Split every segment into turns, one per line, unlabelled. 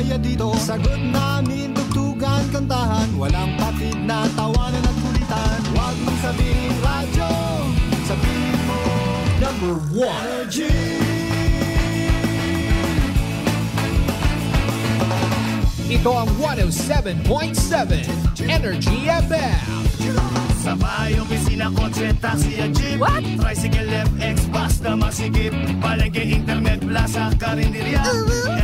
masaya dito. Sagot namin, tugtugan, kantahan, walang patid na tawanan at kulitan. Huwag mong sabihin radyo, sabihin mo number 1 Energy.
Ito ang 107.7 Energy FM.
Sa bahay, opisina, kotse, taxi at jeep.
What?
Tricycle, FX, basta masikip. Palengke, internet, plaza, karinderya.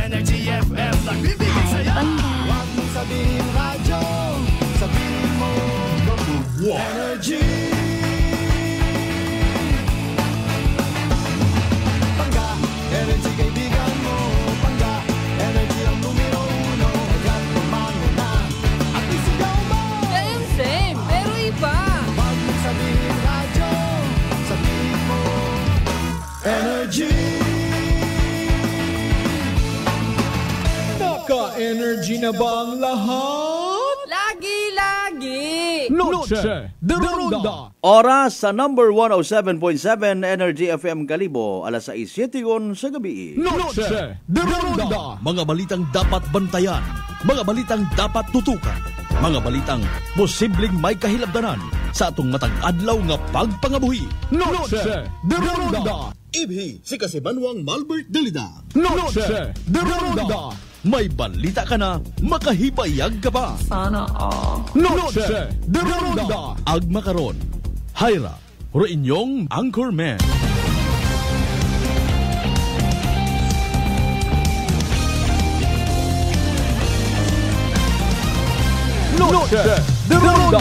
Energy FM, nagbibigay saya.
Huwag mong sabihin radyo, sabihin mo number 1 Energy. Pangga, energy kaibigan mo. Pangga, energy ang numero 1. Kaya tumango na at isigaw mo.
Same, pero iba.
Huwag mong sabihin radyo, sabihin mo energy.
Naka-energy na ba ang lahat?
Lagi-lagi.
Noche de Ronda.
Oras sa number 107.7 Energy FM Kalibo, alas 6:07 sa gabi.
Noche de Ronda.
Mga balitang dapat bantayan, mga balitang dapat tutukan, mga balitang posibleng may kahilabdanan sa atong matag adlaw nga pagpangabuhi.
Noche de Ronda.
Ibhi si Kasibanwang Malbert Dalida.
Noche de Ronda.
May balita ka na, makahibayag ka pa.
Sana all.
Noche de Ronda.
Agma karon, Hyra, ro inyong Anchorman.
Noche de Ronda.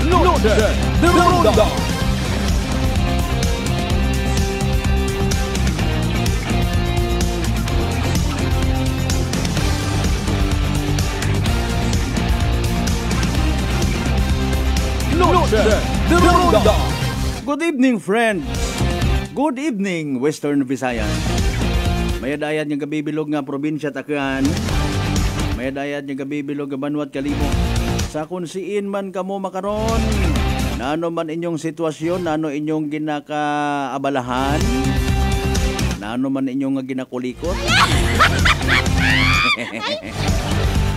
Noche de Ronda. Noche de Ronda.
Good evening, friends. Good evening, Western Visayas. Mayadayad nga gabibilog nga probinsya Tacloban. Mayadayad nga gabibilog nga Banwat Kalibo. Sa kung siin man kamo makaron, nano man inyong sitwasyon, nano inyong ginakaabalahan, nano man inyong nga ginakulikot.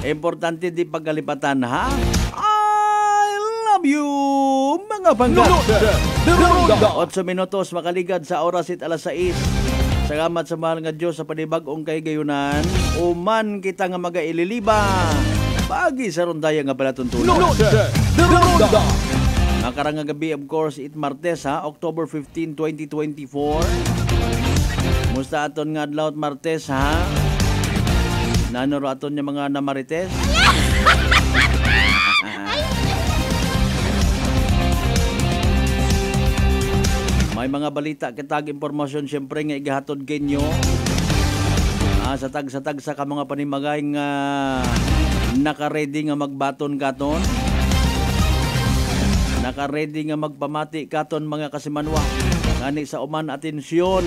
Importante di pagkalipatan, ha? I love you, mga bangga. 8 minutos makaligad sa oras it alas 6. Salamat sa mahal nga Diyos sa panibag-ong kay gayunan. Uman kita nga magaililiba. Pagi sa rondaya nga palatuntunan.
Noche de Ronda.
Nakarang nga gabi, of course, it Martes, ha? October 15, 2024. Musta aton nga adlaw Martes, ha? Nanoro aton niya mga namarites? May mga balita kitag impormasyon siyempre nga igahatod genyo. Sa tag sa ka mga panimagay nga naka-ready nga magbaton katon. Naka-ready nga magpamati katon mga kasimanwa. Ngani sa uman atensyon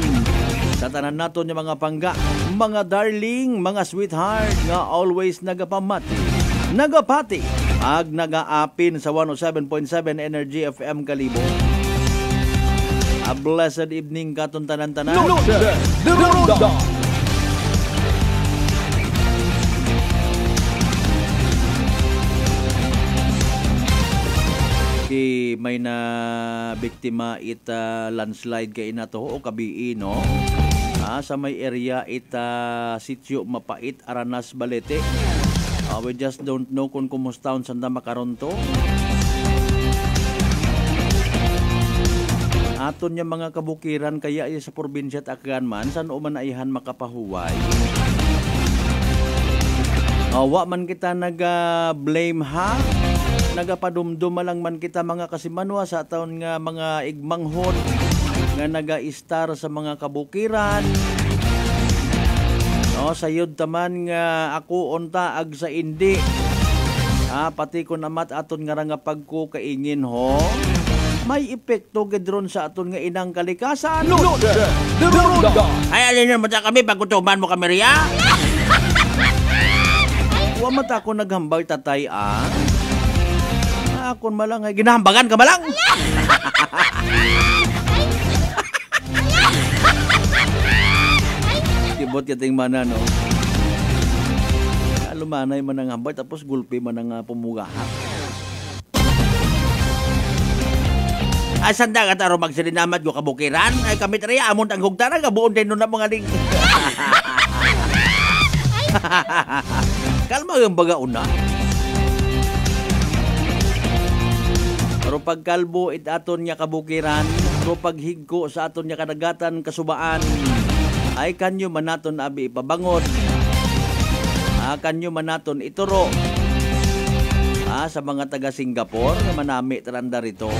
sa tanan naton yung mga pangga, mga darling, mga sweetheart nga always nagapamati, nagapati, ag nagaapin sa 107.7 Energy FM Kalibo. A blessed evening katon tanan-tanan.
Noche de Ronda.
May na biktima ita landslide kay inato o kabii, no? Sa may area ita sitio Mapait, Aranas, Balete. We just don't know kung kumusta ang sanda makaron to. Aton niya mga kabukiran kaya sa probinsya Tacloban man san uman aihan makapahuway. Wa man kita naga-blame, ha? Nagapadumduma lang man kita mga kasimanwa sa taon nga mga igmanghon nga naga-istar sa mga kabukiran. Sayod taman nga ako unta ag sa indi. Pati ko namat aton nga nga pagko kaingin, ho. May epekto gedron sa aton nga inang kalikasan.
Noche de Ronda.
Ay alin mo ta kami pagkutuban mo kami riya. Wa Wa mata ako naghambag tatay Akon malang ay ginahambagan ka malang. Kibot kating mana no. Lumanay man ang hambay tapos gulpi man ang pumugahan. Ay sanda ka taro magsilinamat ko kabukiran. Ay kami tariya amon ang hugtara gabuon din nun na mga ling. Kalma yung baga una. Pero pagkalbo it aton niya kabukiran, pero paghigko sa aton niya kadagatan kasubaan, ay kanyo manaton abi ipabangon. Kanyo manaton ituro. Sa mga taga Singapore na manami taranda rito.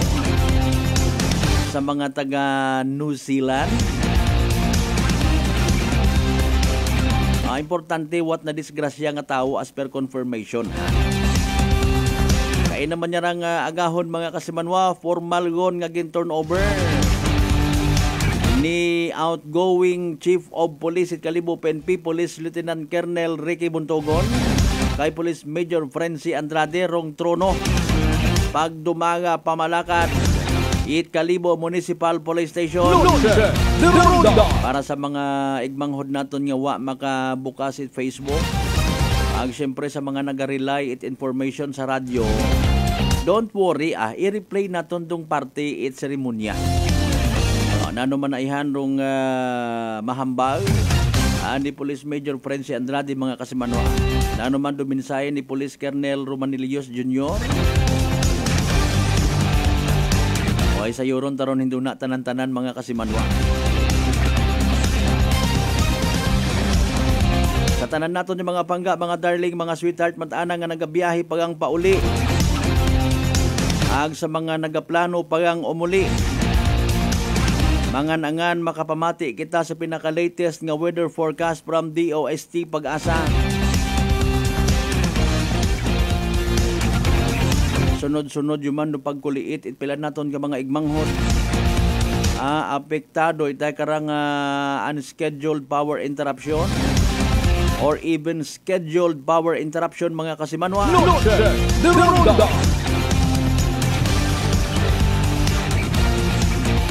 Sa mga taga New Zealand. Importante what na disgrasya nga tao as per confirmation. Kaya naman niya rang agahon mga kasimanwa, formal gon nga gin turnover ni outgoing Chief of Police at Kalibo PNP Police Lieutenant Colonel Ricky Buntogon kay Police Major Frenzy Andrade rong trono pagdumaga pamalakat it Kalibo Municipal Police Station para sa mga igmanghod naton nga wa makabukas it Facebook siyempre sa mga nagarelay it information sa radyo, don't worry i-replay naton tong party it seremonya. Nano man aihan rong mahambal ni Police Major Frenzy Andrade mga kasimanwa. Nano man duminsay ni Police Colonel Romanilios Jr. Ay sa yuron taron hinduna tanan-tanan mga kasimanwa. Sa tanan naton yung mga pangga, mga darling, mga sweetheart, mataana nga nagabiyahe pagang pauli. Sa mga nagaplano pagang umuli. Mangan-angan makapamati kita sa pinaka-latest nga weather forecast from DOST Pag-asa. Sunod-sunod yuman no pagkuliit itpila naton ka mga igmanghod. Apektado itay karang unscheduled power interruption or even scheduled power interruption mga kasimanwa.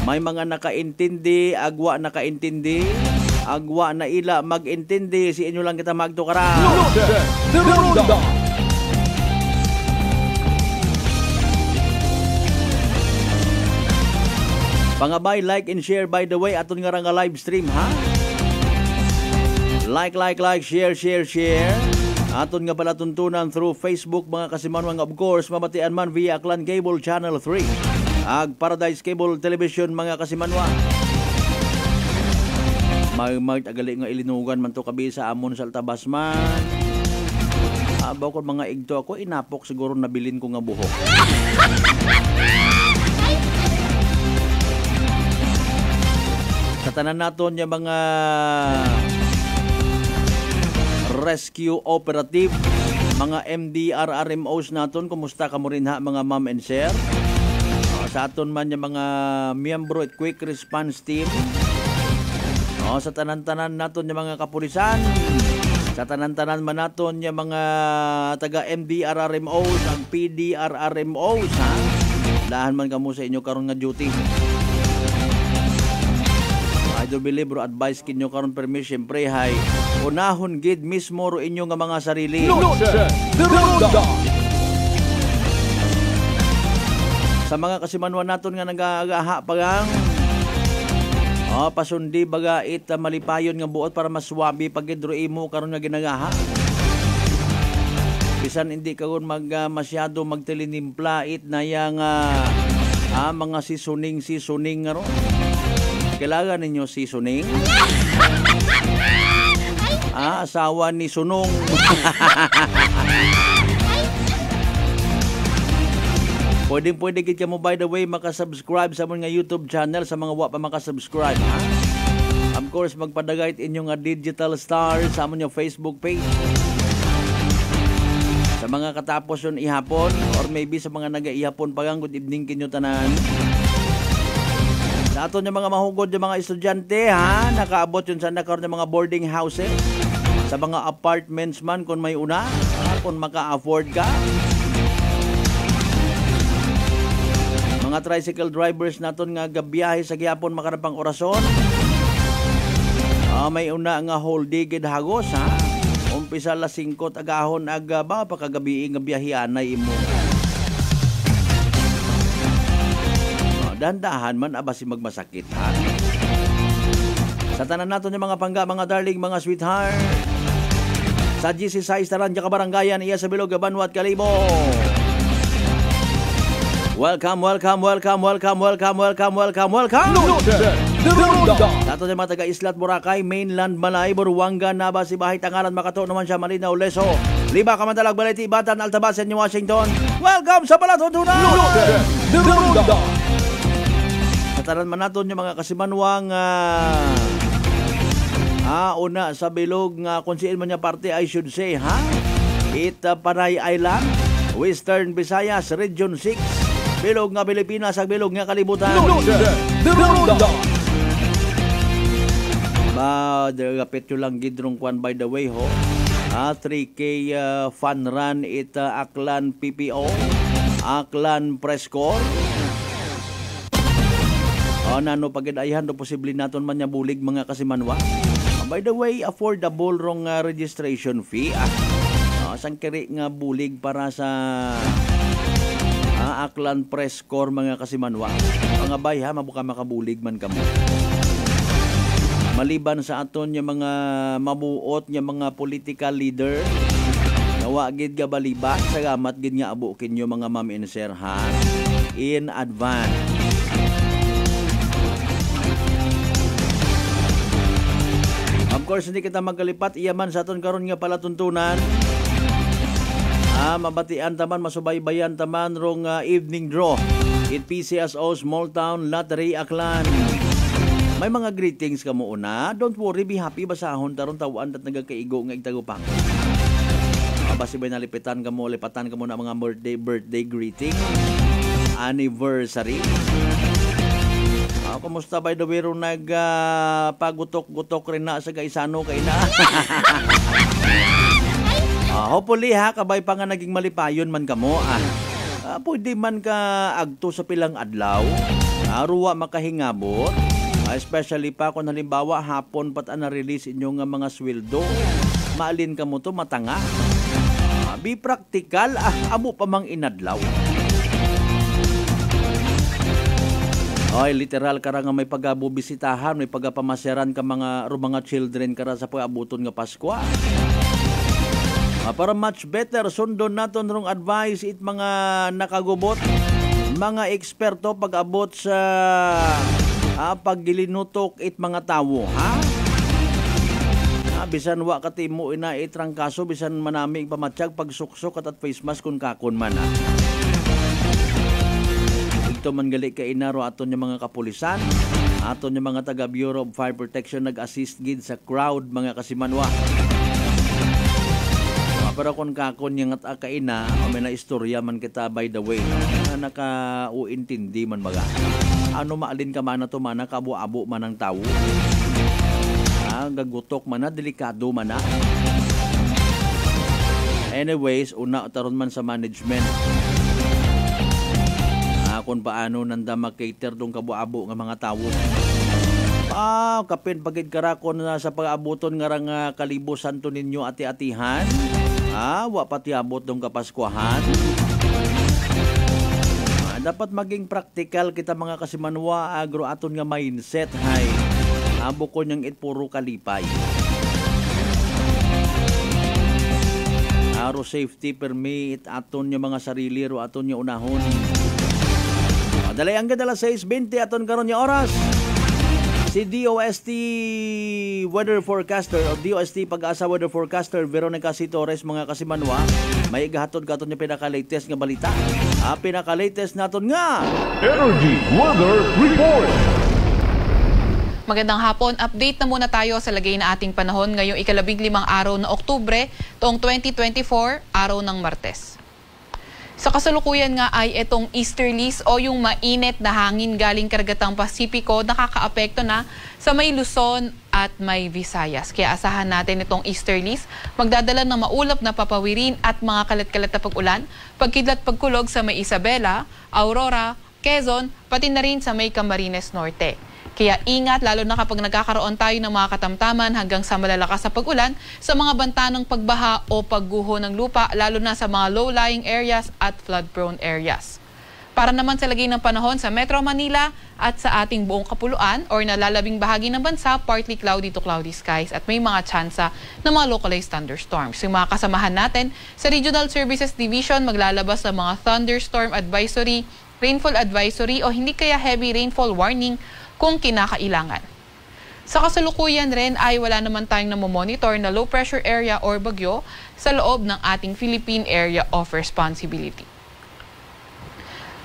May mga nakaintindi, agwa nakaintindi, agwa na ila magintindi, si inyo lang kita magtukara. Pangabay, like and share by the way, aton nga nga live stream ha. Like, share. Aton nga pala tuntunan through Facebook mga kasimanwang, of course, mamatian man via Aklan Cable Channel 3. Paradise Cable Television mga kasimanwa. Mag-agali nga ilinugan man to kabi sa amon sa Altabas man. Abaw ko mga igto ako, inapok siguro nabilin ko nga buhok. Sa tanan naton yung mga rescue operative, mga MDR-RMOs naton, kumusta ka mo rin ha mga ma'am and sir? Sa aton man yung mga miyembro at quick response team. Sa tanan-tanan naton yung mga kapulisan. Sa tanan-tanan man naton yung mga taga MDR-RMOs, ang PDR-RMOs ha. Lahan man kamo sa inyo karon nga duty. I do believe bro advice kinyo karon permis syempre hay unahon gid mismo ro inyo nga mga sarili. Sa mga kasimanwa naton nga nag-agaha pagang pasundi baga it malipayon nga buot para maswabi pagidro imo karon nga ginagaha. Bisan hindi karon masyado magtilinimpla it na yang mga seasoning nga ro. Kailangan ninyo seasoning. Asawa ni Sunong. Pwede kita mo by the way makasubscribe sa mga YouTube channel sa mga wa pa makasubscribe. Of course magpadagayt inyo nga digital star sa among Facebook page. Sa mga katapos yun ihapon or maybe sa mga nag-iihapon pagang good evening kinyo tanan. Sa aton yung mga mahugod yung mga estudyante ha, nakaabot yun sa nakaroon ng mga boarding houses, sa mga apartments man kung may una. kung maka-afford ka. Mga tricycle drivers naton nga gabiyahe sa gihapon makarapang orason. May una nga whole day gid hagos ha. Umpisa la 5 agahon aga ba pakagabi nga biyahean na imo. Dandahan man abasi magmasakit ha. Sa tanan naton yung mga pangga, mga darling, mga sweetheart. Sa GC6 Taranja Kabarangayan, iya sa Bilog, Banwat, Kalibo. Welcome. Dato sa mga taga-Islat, Boracay, Mainland, Malay, Buruanga, Naba, Sibahay, Tangalan, Makato, naman siya, Malinaw, Leso, Liba, Kamandalag, Baleti, Batan, Altabasan, New Washington. Welcome sa Palatuntunan! Sa tanan man naton yung mga kasimanwang una sa Bilog nga kung siin man niya parte, I should say, ha? Panay Island, Western Visayas, Region 6, Bilog nga Pilipinas, ang Bilog nga kalibutan. Dagapit nyo lang gidrong kwan by the way ho. 3K fun run Aklan PPO, Aklan Press Corps. Nano pagidayhan do posible naton man niya bulig mga kasimanwa. By the way, affordable rong registration fee. Sang kiri nga bulig para sa Aklan Press Corps mga kasimanwa. Mga bay ha, mabuka makabulig man kamo. Maliban sa aton yung mga mabuot yung mga political leader, nawa gid ga baliba, salamat gid nga abukin yung mga ma'am and sir ha, in advance. Of course, hindi kita magkalipat, iyaman sa aton karon nga palatuntunan. Mabatian taman, masubaybayan taman rong evening draw in PCSO Small Town Lottery Aklan. May mga greetings ka mo una. Don't worry, be happy, basahon taron tawaan at nagakaigo nga igtagupang. Basi ba nalipitan ka mo, lipatan ka mo na mga birthday greeting, anniversary. Kumusta by the way ron pagutok-gutok rin na sa kaisano kay na. Hopefully ha, kabay pa nga naging malipayon man ka mo. Pwede man ka agto sa pilang adlaw. Ruwa makahingabot. Especially pa kung halimbawa hapon pat na-release inyong mga sweldo. Maalin ka mo to matanga. Be practical, amo pa mang inadlaw. Literal ka nga may pagabubisitahan, may pagapamasyaran ka mga children ka sa pag-abuton nga Pasko. Para much better, sundon naton rong advice it mga nakagubot, mga eksperto pag-abot sa paggilinutok it mga tawo, ha? Bisan wa katimo ina itrangkaso, bisan manami pamatsyag pagsuksok at face mask kun kakon man. Ito man gali ka inaro aton yung mga kapulisan, aton yung mga taga Bureau of Fire Protection nag-assist gid sa crowd mga kasimanwa. Pero kung kakon yung at kaina, may na istorya man kita by the way, na naka-uintindi man baga. Ano maalin ka man na to man, kabu-abo man ang tao. Gagutok man na, delikado man na. Anyways, una taron man sa management. Kung paano nanda makater dong kabu-abo ng mga tao. Kapin pagid karakon na sa pag-abuton nga rang kalibusan to ninyo ati-atihan. Wa pati abot dong kapaskuhan. Dapat maging practical kita mga kasimanwa, agro aton nga mindset hay. Abo ko niyang puro kalipay. Aro safety permit aton yung mga sarili ro aton yung unahon. Dalay ang gadala 6:20 aton karon yung oras. Si DOST Weather Forecaster o DOST Pag-asa Weather Forecaster Veronica C. Torres mga kasimanwa, may igahatod ka aton yung pinaka-latest nga balita. Pinaka-latest naton nga
Energy Weather Report.
Magandang hapon. Update na muna tayo sa lagay na ating panahon ngayong ika-15 araw na Oktubre, taong 2024, araw ng Martes. Sa kasalukuyan nga ay itong easterlies o yung mainit na hangin galing karagatang Pasipiko nakakaapekto na sa may Luzon at may Visayas. Kaya asahan natin itong easterlies, magdadala ng maulap na papawirin at mga kalat-kalat na pag-ulan, pagkidlat pagkulog sa may Isabela, Aurora, Quezon, pati na rin sa may Camarines Norte. Kaya ingat lalo na kapag nagkakaroon tayo ng mga katamtaman hanggang sa malalakas sa pag-ulan sa mga banta ng pagbaha o pagguho ng lupa, lalo na sa mga low-lying areas at flood-prone areas. Para naman sa lagay ng panahon sa Metro Manila at sa ating buong kapuluan or nalalabing bahagi ng bansa, partly cloudy to cloudy skies at may mga tsansa ng mga localized thunderstorms. Yung mga kasamahan natin sa Regional Services Division maglalabas ng mga thunderstorm advisory, rainfall advisory o hindi kaya heavy rainfall warning kung kinakailangan. Sa kasalukuyan rin ay wala naman tayong namomonitor na low pressure area or bagyo sa loob ng ating Philippine Area of Responsibility.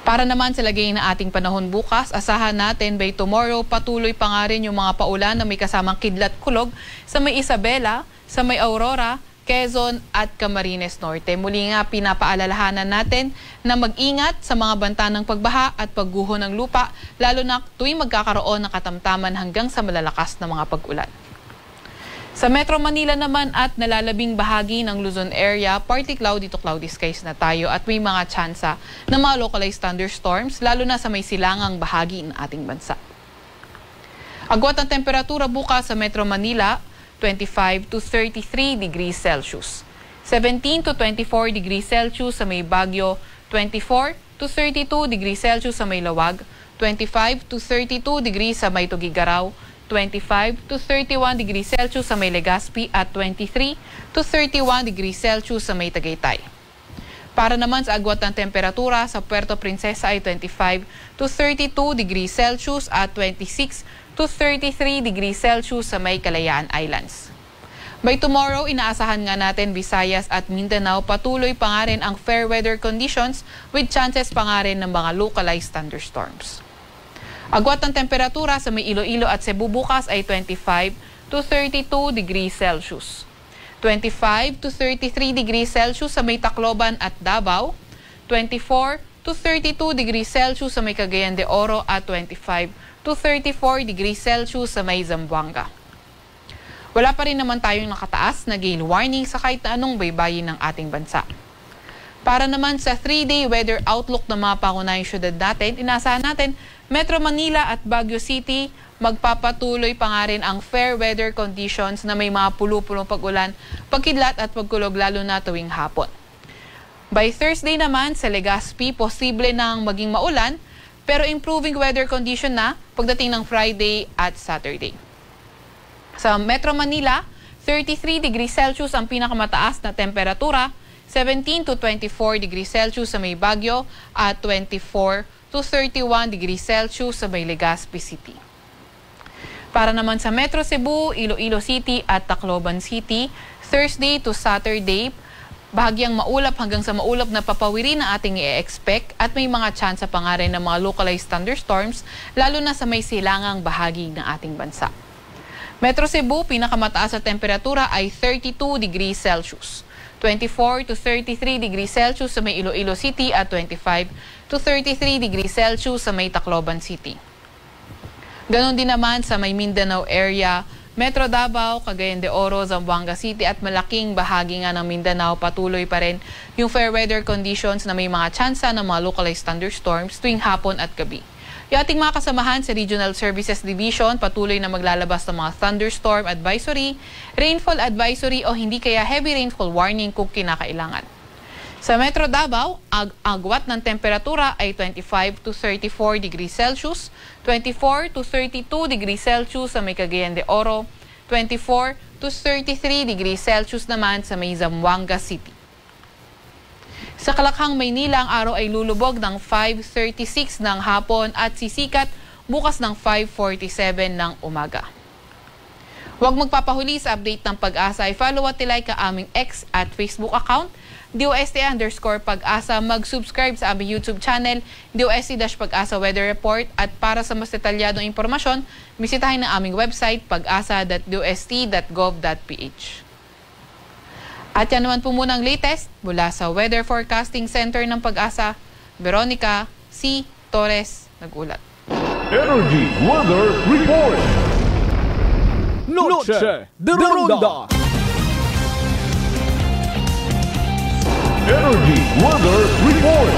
Para naman sa lagay ng ating panahon bukas, asahan natin by tomorrow patuloy pa nga rin yung mga paulan na may kasamang kidlat kulog sa may Isabela, sa may Aurora, Quezon at Camarines Norte. Muli nga pinapaalalahanan natin na mag-ingat sa mga banta ng pagbaha at pagguho ng lupa, lalo na tuwing magkakaroon ng katamtaman hanggang sa malalakas na mga pag-ulan. Sa Metro Manila naman at nalalabing bahagi ng Luzon area, partly cloudy to cloudy skies na tayo at may mga tsansa ng mga localized thunderstorms, lalo na sa may silangang bahagi ng ating bansa. Agwat ang temperatura bukas sa Metro Manila, 25 to 33 degrees Celsius. 17 to 24 degrees Celsius sa may Baguio, 24 to 32 degrees Celsius sa may Lawag, 25 to 32 degrees sa may Tugigaraw, 25 to 31 degrees Celsius sa may Legazpi at 23 to 31 degrees Celsius sa may Tagaytay. Para naman sa agwat ng temperatura sa Puerto Princesa ay 25 to 32 degrees Celsius at 26 to 33 degrees Celsius sa may Kalayaan Islands. By tomorrow, inaasahan nga natin Visayas at Mindanao patuloy pa nga rin ang fair weather conditions with chances pa nga rin ng mga localized thunderstorms. Agwat ng temperatura sa may Iloilo at Cebu bukas ay 25 to 32 degrees Celsius. 25 to 33 degrees Celsius sa may Tacloban at Davao, 24 to 32 degrees Celsius sa may Cagayan de Oro at 25 to 34 degrees Celsius sa may Zamboanga. Wala pa rin naman tayong nakataas na gale warning sa kahit na anong baybayin ng ating bansa. Para naman sa 3-day weather outlook ng mga pangunahing syudad natin, inaasahan natin Metro Manila at Baguio City magpapatuloy pa nga rin ang fair weather conditions na may mga pulo-pulong pag-ulan, pagkidlat at pagkulog lalo na tuwing hapon. By Thursday naman sa Legazpi, posible nang maging maulan pero improving weather condition na pagdating ng Friday at Saturday. Sa Metro Manila, 33 degrees Celsius ang pinakamataas na temperatura, 17 to 24 degrees Celsius sa may Baguio at 24 to 31 degrees Celsius sa may Legazpi City. Para naman sa Metro Cebu, Iloilo City at Tacloban City, Thursday to Saturday, bahagyang maulap hanggang sa maulap na papawirin na ating i-expect at may mga tsansa pa nga rin ng mga localized thunderstorms, lalo na sa may silangang bahagi ng ating bansa. Metro Cebu, pinakamataas na temperatura ay 32 degrees Celsius. 24 to 33 degrees Celsius sa may Iloilo City at 25 to 33 degrees Celsius sa may Tacloban City. Ganon din naman sa may Mindanao area, Metro Davao, Cagayan de Oro, Zamboanga City at malaking bahagi nga ng Mindanao, patuloy pa rin yung fair weather conditions na may mga tsansa ng mga localized thunderstorms tuwing hapon at gabi. Yung ating mga kasamahan sa Regional Services Division patuloy na maglalabas ng mga thunderstorm advisory, rainfall advisory o hindi kaya heavy rainfall warning kung kinakailangan. Sa Metro Davao, agwat ng temperatura ay 25 to 34 degrees Celsius, 24 to 32 degrees Celsius sa may Cagayan de Oro, 24 to 33 degrees Celsius naman sa may Zamboanga City. Sa Kalakhang, Maynila, ang araw ay lulubog ng 5:36 ng hapon at sisikat bukas ng 5:47 ng umaga. Huwag magpapahuli sa update ng Pag-asa. I-follow at like ang aming X at Facebook account, DOST_Pag-asa. Mag-subscribe sa aming YouTube channel, DOST-Pag-asa Weather Report. At para sa mas detalyadong impormasyon, bisitahin ang aming website, pag-asa.dost.gov.ph. At yan naman po muna ang latest mula sa Weather Forecasting Center ng Pag-asa. Veronica C. Torres, nag-ulat.
Energy Weather Report. Noche de Ronda. Energy Weather Report.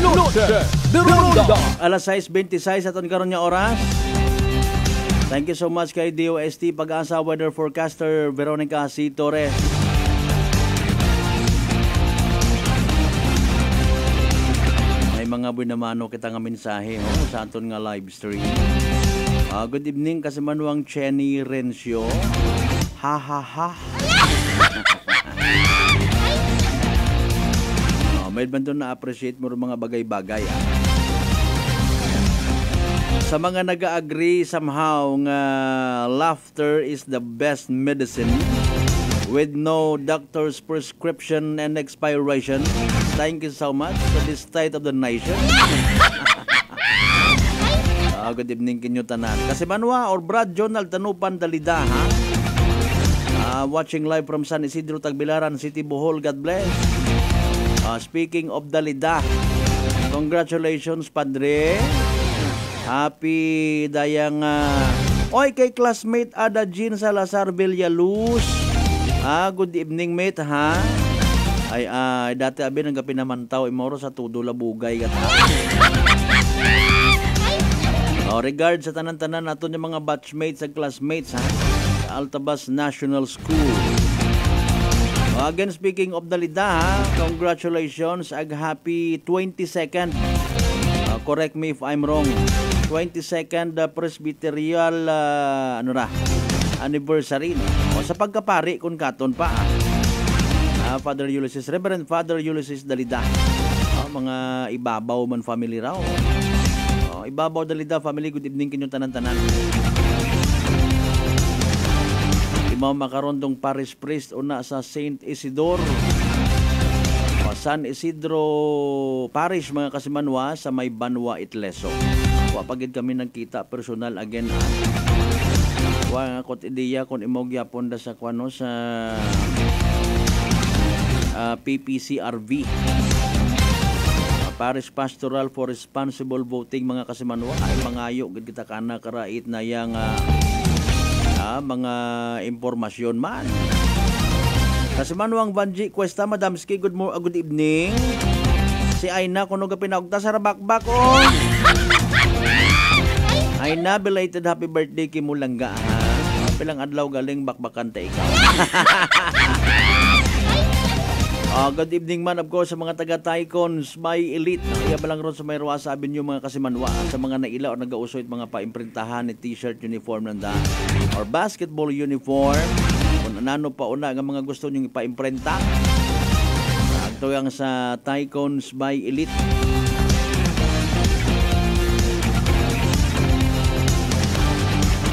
Noche de Ronda.
Alas 6:26 aton karon nga oras. Thank you so much kay DOST Pag-asa Weather Forecaster Veronica C. Torres. May mga binamano kita nga mensahe sa aton nga live stream. Good evening kasi manuang Chenny Rencio. Ha ha ha. May banto na appreciate mo rin mga bagay-bagay. Sa mga nag-agree somehow nga laughter is the best medicine with no doctor's prescription and expiration. Thank you so much for the state of the nation. Good evening kinyo tanan. Kasi Manwa or Brad Jonal Tanupan Dalida ha? Watching live from San Isidro Tagbilaran City, Bohol. God bless. Speaking of Dalida, congratulations Padre. Happy dayang oy kay classmate Ada Jean Salazar Villaluz. Good evening mate ha. Ay dati abi nang pinamantaw imoro sa tudo labugay kat. Regard sa tanan-tanan naton yung mga batchmates at classmates ha. Sa Altabas National School. Again speaking of Dalida ha, congratulations ag happy 22nd. Correct me if I'm wrong. 22nd Presbyterial anniversary o sa pagkapari kun katon pa Father Ulysses, Reverend Father Ulysses Dalida. Mga ibabaw man family raw. Ibabaw Dalida family, good evening kinyo tanan-tanan. Imaw makarondong parish priest una sa Saint Isidore San Isidro Parish mga kasimanwa sa may Banwa Itleso. Wapagid kami nagkita personal again kot ideya kon imog yapon da sa kwano sa PPCRV Parish Pastoral for Responsible Voting mga kasimanwa ay mangayo gid kita kana karait na yang mga impormasyon man. Kasi manuang Banji Cuesta, Madam Ski, good evening. Si Aina, kuno ga pinagta sa rabakbak o. Aina, belated happy birthday ki mo langga ha. Pilang adlaw galing bakbakan ta ikaw. Good evening man of course sa mga taga-Tycons by Elite. Iya balang ron sa may Ruasa Avenue mga kasimanwa. Sa mga naila o nag-ausoy mga paimprintahan ni t-shirt uniform nanda or basketball uniform. Kung anano pa una ang mga gusto nyo ipa-imprenta. Ito yung sa Tycons by Elite.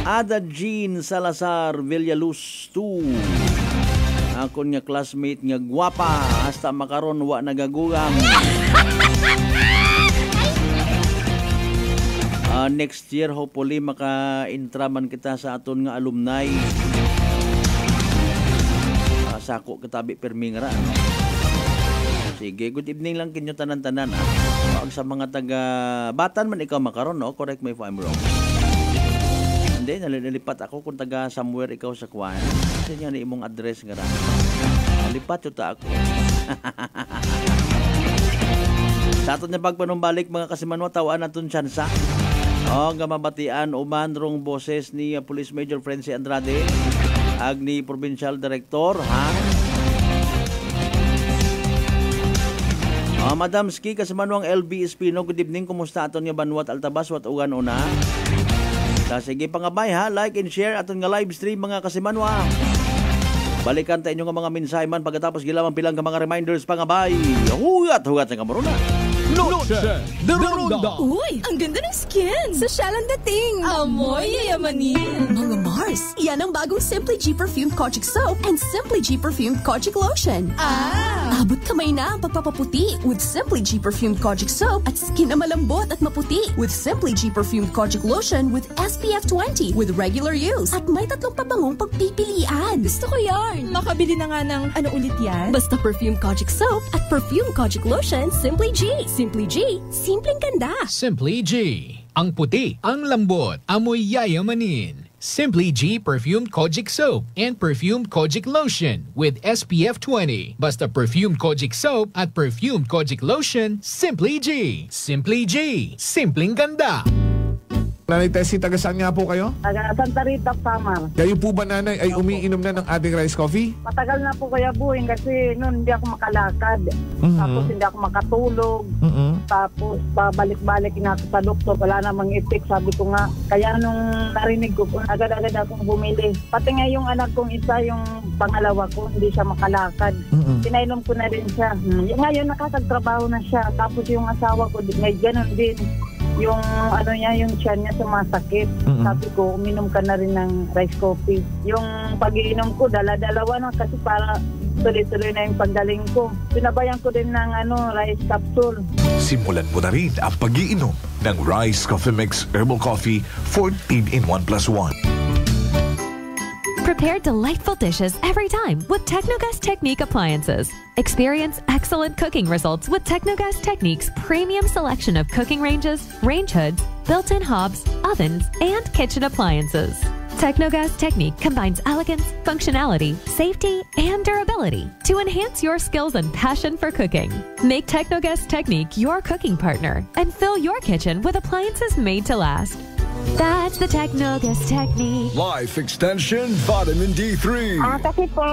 Ada Jean Salazar Villaluz 2. Ako nga classmate nga gwapa hasta makaron wa nagagugang. Next year hopefully maka-intraman kita sa aton nga alumni. Sako katabi perming ra. Sige, good evening lang kinyo tanan-tanan. Pag sa mga taga Batan man ikaw makaron no, correct me if I'm wrong. Hindi, nalilipat ako kung taga somewhere ikaw sa Kwan. Kasi niya na imong address nga ra. Nalipat yun ta ako. Sa aton niya pagpanumbalik mga kasimanwa, tawaan natin tsansa. Nga mabatian, umanrong boses ni Police Major Frenzy Andrade, Agni Provincial Director, ha? Madam Ski, kasimanwang LB Espino, good evening, kumusta aton nga Banwat Altabas, wat ugan una? Sige pangabay ha, like and share aton nga live stream mga kasimanwa. Balikan ta inyo nga mga mensahe man pagkatapos gilamang pilang ka mga reminders pangabay. Hugat sa kamaruna.
Noche de Ronda.
Uy, ang ganda ng skin! Sosyal ang dating!
Amoy yayamanin!
Mga Mars, yan ang bagong Simply G Perfumed Kojic Soap and Simply G Perfumed Kojic Lotion. Abot kamay na ang pagpapaputi with Simply G Perfumed Kojic Soap at skin na malambot at maputi with Simply G Perfumed Kojic Lotion with SPF 20 with regular use at may 3 pabangong pagpipilian.
Gusto ko yarn! Makabili na nga ng ano ulit yan?
Basta Perfumed Kojic Soap at Perfumed Kojic Lotion Simply G. Simply G, simpleng ganda.
Simply G. Ang puti, ang lambot, amoy yayamanin. Simply G Perfumed Kojic Soap and Perfumed Kojic Lotion with SPF 20. Basta Perfumed Kojic Soap at Perfumed Kojic Lotion, Simply G. Simply G. Simpleng ganda.
Nanay Tessie, taga saan nga po kayo?
Taga Santa Rita, Samar.
Kayo po ba, nanay, ay umiinom na ng ating rice coffee?
Matagal na po Kuya Buing kasi noon hindi ako makalakad. Tapos hindi ako makatulog. Tapos pabalik-balik na ako sa doktor. Wala namang effect. Sabi ko nga, kaya nung narinig ko, agad-agad akong bumili. Pati nga yung anak kong isa, yung pangalawa ko, hindi siya makalakad. Pinainom ko na rin siya. Ngayon nakakagtrabaho na siya. Tapos yung asawa ko, may ganun din. Yung ano niya, yung tiyan niya sumasakit. Sabi ko, uminom ka na rin ng rice coffee. Yung pag-iinom ko, dala-dalawa na kasi para tuloy-tuloy na yung paggaling ko. Pinabayan ko din ng rice capsule.
Simulan mo na rin ang pag-iinom ng Rice Coffee Mix Herbal Coffee 14 in 1 plus 1.
Prepare delightful dishes every time with Technogas Technique appliances. Experience excellent cooking results with Technogas Technique's premium selection of cooking ranges, range hoods, built-in hobs, ovens, and kitchen appliances. Technogas Technique combines elegance, functionality, safety, and durability to enhance your skills and passion for cooking. Make Technogas Technique your cooking partner and fill your kitchen with appliances made to last. That's the Technogas Technique.
Life Extension Vitamin D3.
Kasi po,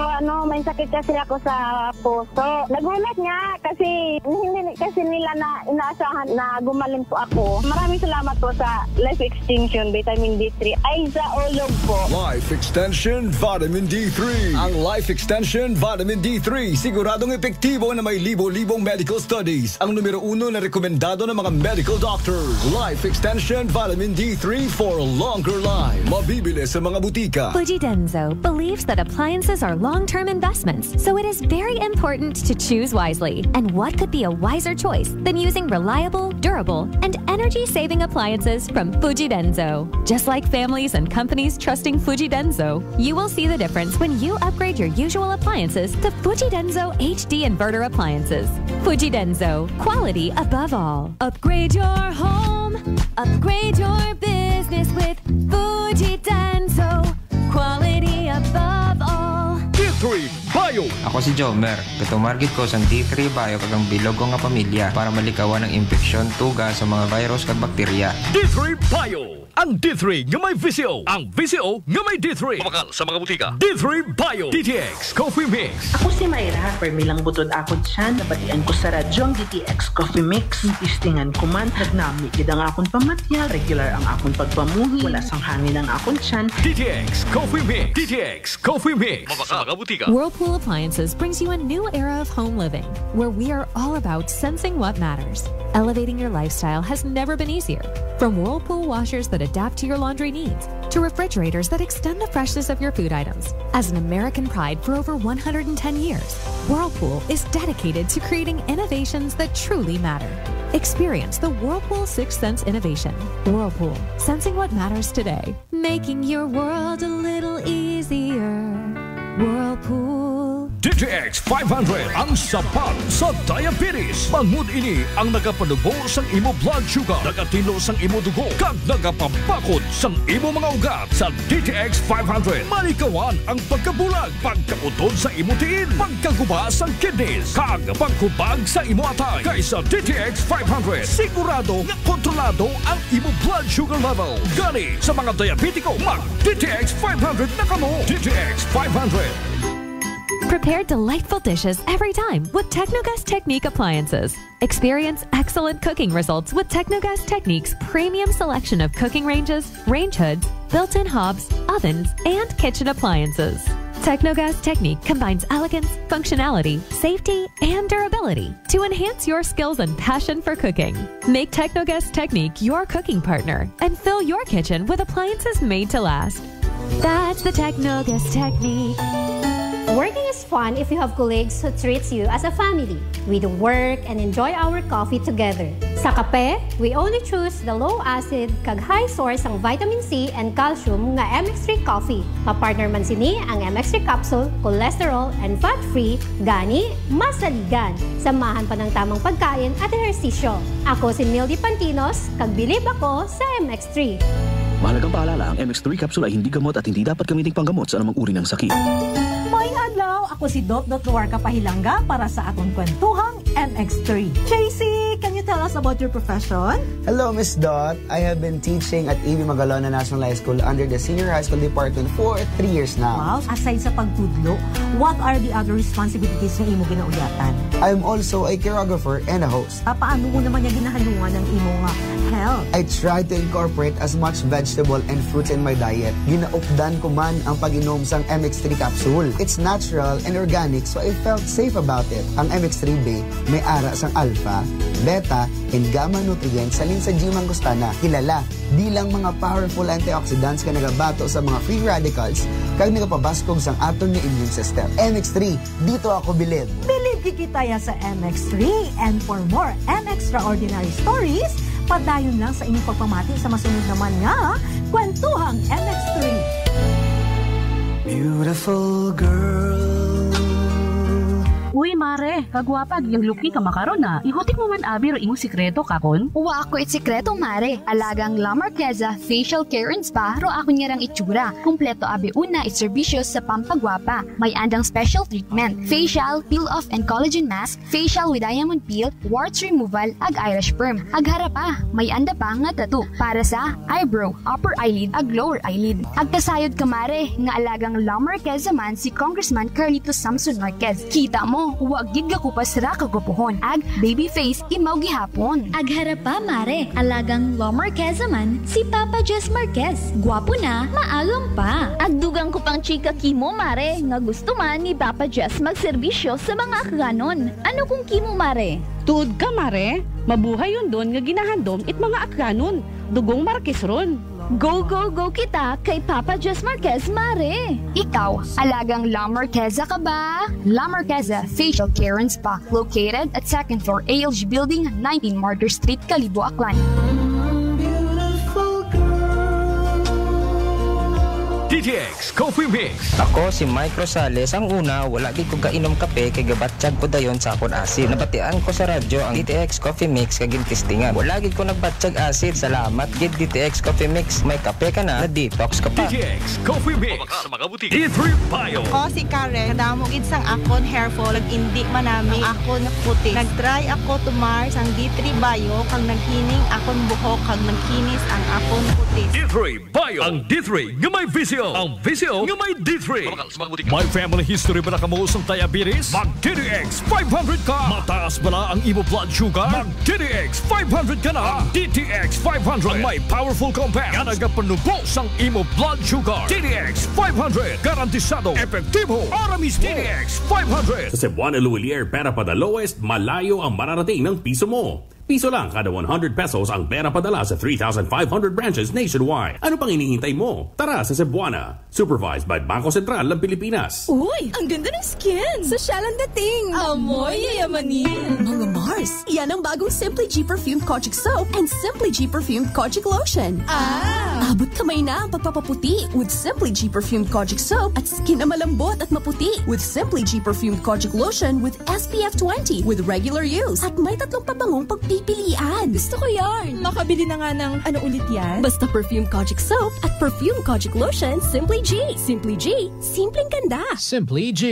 may sakit kasi ako sa puso. Nagulat nga kasi hindi kasi nila na inaasahan na gumaling po ako. Maraming salamat po sa Life Extension Vitamin D3. Ay, sa ulog po.
Life Extension Vitamin D3. Ang Life Extension Vitamin D3 siguradong epektibo na may libo-libong medical studies. Ang numero 1 na rekomendado ng mga medical doctors. Life Extension Vitamin D3 for a longer life. Mabibili sa mga butika.
Fujidenzo believes that appliances are long-term investments, so it is very important to choose wisely. And what could be a wiser choice than using reliable, durable, and energy-saving appliances from Fujidenzo? Just like families and companies trusting Fujidenzo, you will see the difference when you upgrade your usual appliances to Fujidenzo HD inverter appliances. Fujidenzo, quality above all. Upgrade your home. Upgrade your business with Fujidenzo. Quality above all.
D3 Bio.
Ako si Jomer. Katumargit ko sa D3 Bio kagang bilog ko nga pamilya para malikawan ng infeksyon, tuga sa mga virus kag bakterya.
D3 Bio. Ang D3 nga may VCO. Ang VCO nga may D3. Kumakal sa mga butika. D3 Bio. DTX Coffee Mix.
Ako si Mayra. Permilang butod akon siya. Nabatian ko sa radyo ang DTX Coffee Mix. Istingan ko man. Nagnami gid ang akon pamatya. Regular ang akon pagpamuhi. Wala sang hangin ang akon siyan.
DTX Coffee Mix. DTX Coffee Mix. Sa mga butika.
Whirlpool Appliances brings you a new era of home living, where we are all about sensing what matters. Elevating your lifestyle has never been easier. From Whirlpool washers that adapt to your laundry needs, to refrigerators that extend the freshness of your food items. As an American pride for over 110 years, Whirlpool is dedicated to creating innovations that truly matter. Experience the Whirlpool Sixth Sense innovation. Whirlpool, sensing what matters today. Making your world a little easier. Whirlpool.
DTX 500 ang sapat sa diabetes. Bangod ini ang nagapanubo sang imo blood sugar, nagatilo sang imo dugo, kag nagapapakod sang imo mga ugat. Sa DTX 500, malikawan ang pagkabulag, pagkautod sa imo tiil, pagkaguba sang kidneys, kag pagkubag sa imo atay. Kaysa DTX 500, sigurado nga kontrolado ang imo blood sugar level. Gani sa mga diabetiko, mag DTX 500 na kamo. DTX 500.
Prepare delightful dishes every time with Technogas Technique appliances. Experience excellent cooking results with Technogas Technique's premium selection of cooking ranges, range hoods, built-in hobs, ovens, and kitchen appliances. Technogas Technique combines elegance, functionality, safety, and durability to enhance your skills and passion for cooking. Make Technogas Technique your cooking partner and fill your kitchen with appliances made to last. That's the Technogas Technique.
Working is fun if you have colleagues who treats you as a family. We do work and enjoy our coffee together. Sa kape, we only choose the low-acid kag high source ang vitamin C and calcium nga MX3 coffee. Mapartner man sini ang MX3 capsule, cholesterol and fat-free, gani, masaligan. Samahan pa ng tamang pagkain at ehersisyo. Ako si Mildy Pantinos, kag bilib ako sa MX3.
Mahalagang paalala, ang MX3 capsule ay hindi gamot at hindi dapat gamiting panggamot sa anumang uri ng sakit.
Maayong adlaw, ako si Doc Luarca Pahilanga para sa atong kwentuhang MX3. JC, can you tell us about your profession?
Hello, Miss Dot. I have been teaching at A.B. Magalona National High School under the Senior High School Department for 3 years now.
Wow, aside sa pagtudlo, what are the other responsibilities na imo ginaulyatan?
I'm also a choreographer and a host.
Paano mo naman yung ginahalungan ng imo nga health?
I try to incorporate as much vegetable and fruits in my diet. Ginaupdan ko man ang pag-inom sang MX3 capsule. It's natural and organic, so I felt safe about it. Ang MX3B may ara sang alpha, beta, and gamma nutrients salin sa G. mangostana. Kilala bilang mga powerful antioxidants ka nagabato sa mga free radicals kag nagapabaskog sang aton nga immune system. MX3, dito ako bilib.
Bilib kikitaya sa MX3, and for more MXtraordinary stories, padayon lang sa inyong pagpamati sa masunod naman nga kwentuhang MX3.
Beautiful girl.
Uy, mare, kagwapag yung luki ka makaron na. Ihutik mo man abi ro imong sikreto kakon.
Uwa ako sikreto, mare. Alagang La Marqueza Facial Care and Spa ro ako niyarang itsura. Kumpleto abi una iserbisyo sa pampagwapa. May andang special treatment, facial, peel-off and collagen mask, facial with diamond peel, warts removal, ag eyelash perm. Ag harapa, may anda pa nga tattoo para sa eyebrow, upper eyelid, ag lower eyelid. Ag kasayod ka, mare, nga alagang La Marqueza man si Congressman Carlito Samson Marquez. Kita mo, huwag gid ka kupas ra kagupuhon. Ag baby face imaw gihapon. Ag harapa, mare, alagang La Marqueza man si Papa Jess Marquez. Gwapo na, maagam pa. Ag dugang ko pang chika kimo, mare, nga gusto man ni Papa Jess magserbisyo sa mga akganon. Ano kung kimo, mare?
Tuod ka, mare. Mabuhay yun doon nga ginahandom it mga akganon. Dugong Marquez ron.
Go, go, go kita kay Papa Jess Marquez, mare! Ikaw, alagang La Marqueza ka ba? La Marqueza Facial Care and Spa, located at 2nd floor ALG Building, 19 Martyr Street, Kalibo, Aklan.
DTX Coffee Mix.
Ako si Mike Rosales. Ang una, wala gid ko kainom kape kay gabatsyag ko dayon sa akon asid. Nabatian ko sa radyo ang DTX Coffee Mix kag gintistingan. Wala gid ko nagbatsyag asid. Salamat gid DTX Coffee Mix. May kape ka na detox ka pa.
DTX Coffee Mix. Sa mga butik. D3 Bio.
Ako si Karen. Kadamo gid sang akon hair fall ag indi manami akon puti. Nagtry ako tumar sang D3 Bio kag naghining akon buhok kag nagkinis ang akon puti.
D3 Bio. Ang D3 nga may visyo. Ang visyo nga may D3. May family history ba na kamuos ng diabetes? Mag DTX 500 ka. Mataas ba na ang imo blood sugar? Mag DTX 500 ka na. Ang DTX 500 ang may powerful compound nga nagapanubos ang imo blood sugar. DTX 500 garantisado, epektibo, para mismo. DTX 500
sa Cebuana Luwilier, pera pa the lowest, malayo ang mararating ng piso mo. Piso lang kada 100 pesos ang pera padala sa 3,500 branches nationwide. Ano pang hinihintay mo? Tara sa Cebuana. Supervised by Bangko Sentral ng Pilipinas.
Uy, ang ganda ng skin! Sosyal ang dating! Amoy yayamanin!
Mga Mars, yan ang bagong Simply G Perfumed Kojic Soap and Simply G Perfumed Kojic Lotion. Abot kamay na ang pagpapaputi with Simply G Perfumed Kojic Soap at skin na malambot at maputi with Simply G Perfumed Kojic Lotion with SPF 20 with regular use. At may tatlong pabangong pagpipilian.
Gusto ko yarn! Makabili na nga ng ano ulit yan?
Basta Perfume Kojic Soap at Perfume Kojic Lotion, Simply G. Simply G, simpleng ganda.
Simply G.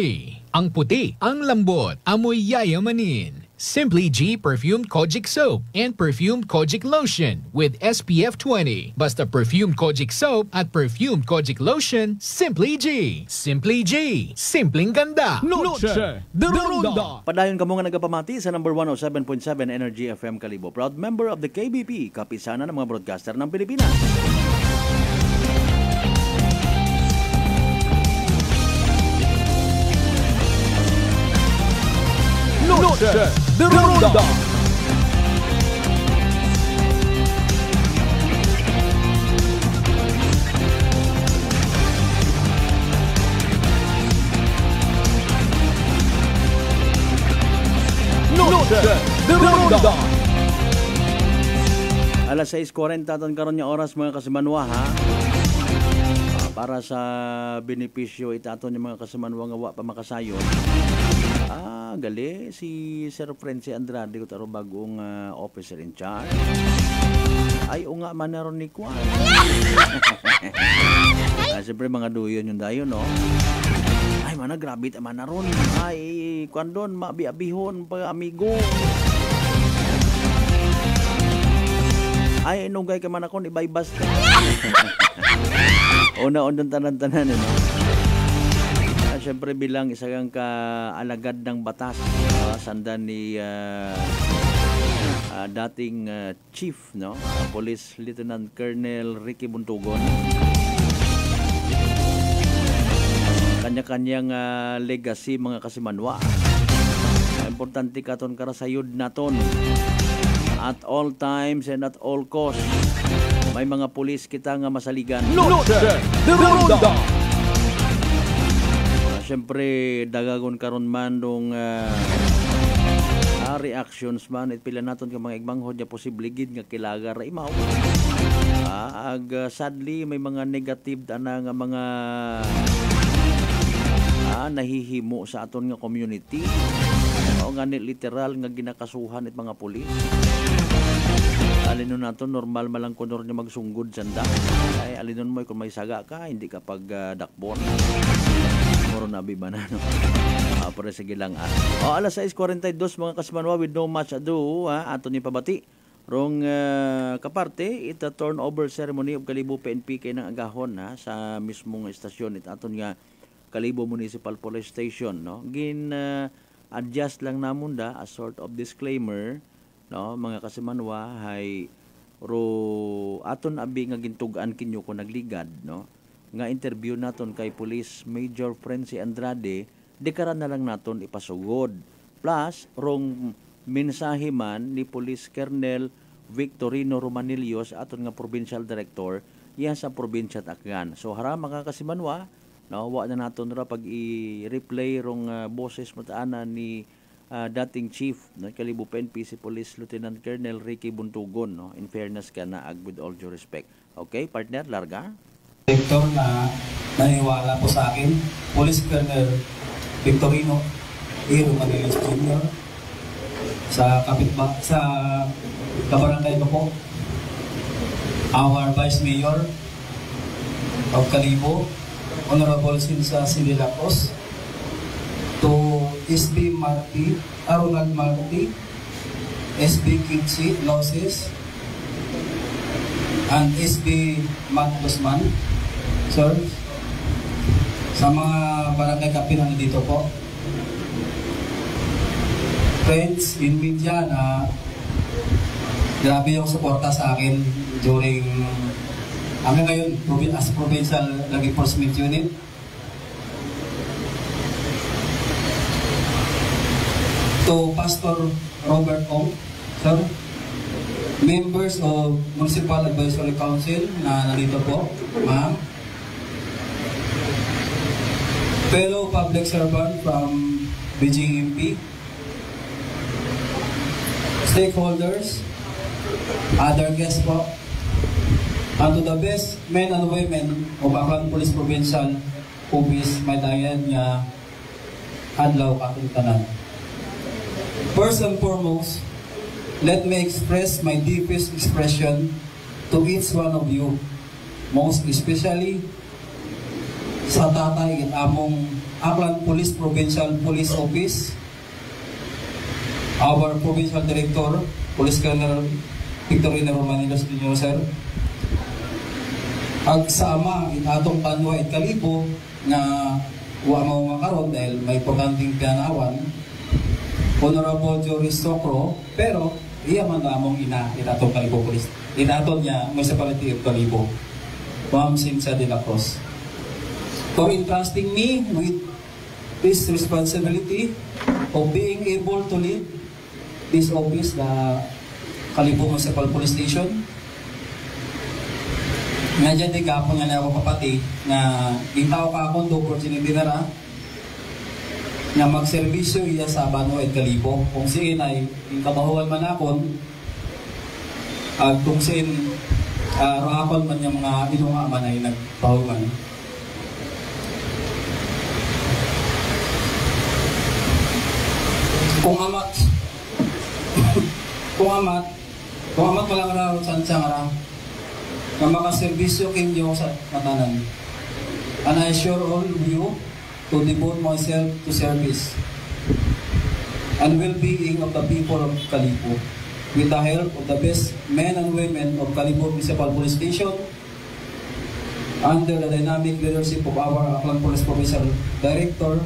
Ang puti, ang lambot, amoy yayamanin. Simply G Perfumed Kojic Soap and Perfumed Kojic Lotion with SPF 20. Basta Perfumed Kojic Soap at Perfumed Kojic Lotion, Simply G. Simply G, simpleng ganda.
Noche de Ronda. Padayon kamo nga nagapamati sa number 107.7 Energy FM Kalibo. Proud member of the KBP, kapisana ng mga broadcaster ng Pilipinas.
Noche de Ronda.
de Ronda.
Alas 6:40 ton karon nga oras mga kasimanwa ha. Para sa benepisyo itaton yung mga kasimanwa nga wa pa makasayon. Gali si Sir Frenzy Andrade ko taro bagong officer in charge. Ay unga man naron ni Kwan. Siyempre mga duyon yung dayon no. Ay mana grabe man naron. Ay Kwan doon mabi-abihon pa amigo. Ay, nunggay ka man ako, ibaybas ka. Una-unang tanan-tanan, no? Siyempre bilang isang kaalagad ng batas, sandan ni dating chief, no? Police Lieutenant Colonel Ricky Buntugon. Kanya-kanyang legacy, mga kasimanwa. Importante katon karasayod naton. At all times and at all costs, may mga pulis kita nga masaligan.
Norte de Ronda.
Siyempre, dagagon karon man dong reactions man. At pila naton ka mga igmanghod niya posible gid nga kilaga ra imaw. Sadly, may mga negative na nga mga nahihimo sa aton nga community. O nga literal nga ginakasuhan at mga pulis. Alinon nato normal malang kunor niya magsunggod sanda. Ay alinon mo kung may saga ka hindi ka pag dakbon. Moro na bibana no. Pero sige lang alas 6:42 mga kasimanwa with no much ado ato ni pabati. Rong kaparte ita turnover ceremony of Kalibo PNP kay nang agahon sa mismong estasyon it aton nga Kalibo Municipal Police Station no. Adjust lang namon da a sort of disclaimer no mga kasimanwa hay aton abi nga gintugan kinyo ko nagligad no nga interview naton kay Police Major Frenzy Andrade dekaran na lang naton ipasugod plus rong mensahe man ni Police Colonel Victorino Romanillos aton nga Provincial Director iya sa probinsya Tacloban. So hara mga kasimanwa no, wa na naton ra pag i-replay rong boses mataana ni dating chief no Kalibo PNP si Police Lieutenant Colonel Ricky Buntugon no. In fairness ka na with all due respect. Okay, partner, larga.
Director na naniwala po sa akin, Police Colonel Victorino Romanillos Jr. sa kabarangay ko po. Our Vice Mayor of Kalibo, Honorable Sinsa Sililacos, to SB Marti, Ronald Marti, SB Kitsi Loses, and SB Matt Guzman, sir, sa mga barangay kapinan dito po. Friends in media na grabe yung suporta sa akin during hanggang ngayon as provincial law enforcement unit. To Pastor Robert Ong, sir, members of Municipal Advisory Council na nandito po, ma'am, fellow public servant from BGMP, stakeholders, other guests po, and to the best men and women of Aklan Police Provincial Office, may dayan nga adlaw katong tanan. First and foremost, let me express my deepest expression to each one of you, most especially sa tatay at among Aklan Police Provincial Police Office, our Provincial Director, Police Colonel Victorino Romanillos Jr. Sir, ag sama atong Panwa at Kalibo na wa mao makaron dahil may importanteng ganawan, Honorable Joris Socro, pero iya man namong ina itatong Kalibo Police. Inaton niya Municipality of Kalibo, Ma'am Sinsa de la Cruz, for entrusting me with this responsibility of being able to lead this office, the Kalibo Municipal Police Station. Nga di kapon nga na ako kapati na itaw ka akong opportunity na ra nga magserbisyo iya sa Banwa at Kalibo. Kung siin ay kabahuan man akon, at kung siin raakon man yung mga inunga man ay nagpahuman. Kung amat walang araw sa nga na makaservisyo kinyo sa matanan. And I assure all of you to devote myself to service and well-being of the people of Kalibo with the help of the best men and women of Kalibo Municipal Police Station under the dynamic leadership of our Aklan Police Provincial Director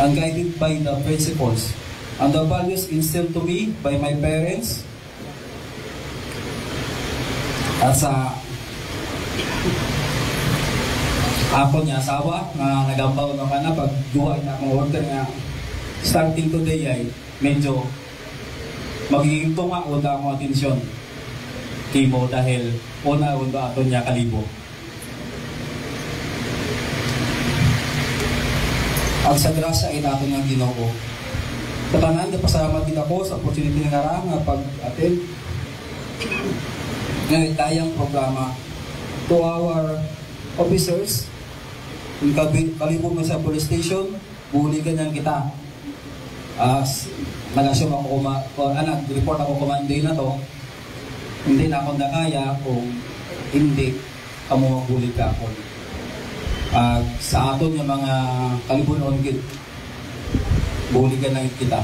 and guided by the principles and the values instilled to me by my parents at sa ako niya asawa nga nagambaw na ka na pag duwa na akong order nga starting today ay medyo magiging tunga o da akong atensyon kimo dahil una ato niya Kalibo. At sa grasya ay nato nga Ginoo. Katanan na pasalamat din ako sa opportunity nga nga pag-attend ng tayang programa to our officers in Kalibo sa police station. Buligan yan kita. Nag-assume ako report ako Monday na to. Hindi na ako nakaya kung hindi kamo mabulig ka ako. Sa aton yung mga Kalibo noon gid buligan lang kita.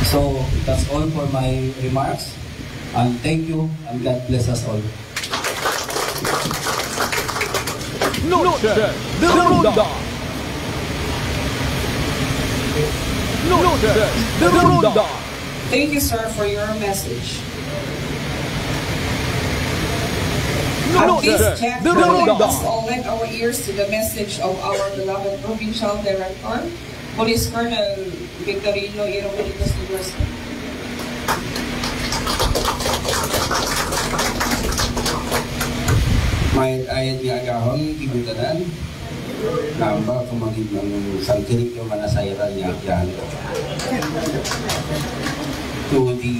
So that's all for my remarks, and thank you, and God bless us all.
Noche de Ronda. Noche de Ronda.
Thank you, sir, for your message. At this chapter, let us all lend our ears to the message of our beloved Provincial Director, Police Colonel Victorino Irongelitos Negros.
May ayat niya agahon, ibutanan, namba kumagid ng sangkirik yung manasayran niya yan. To the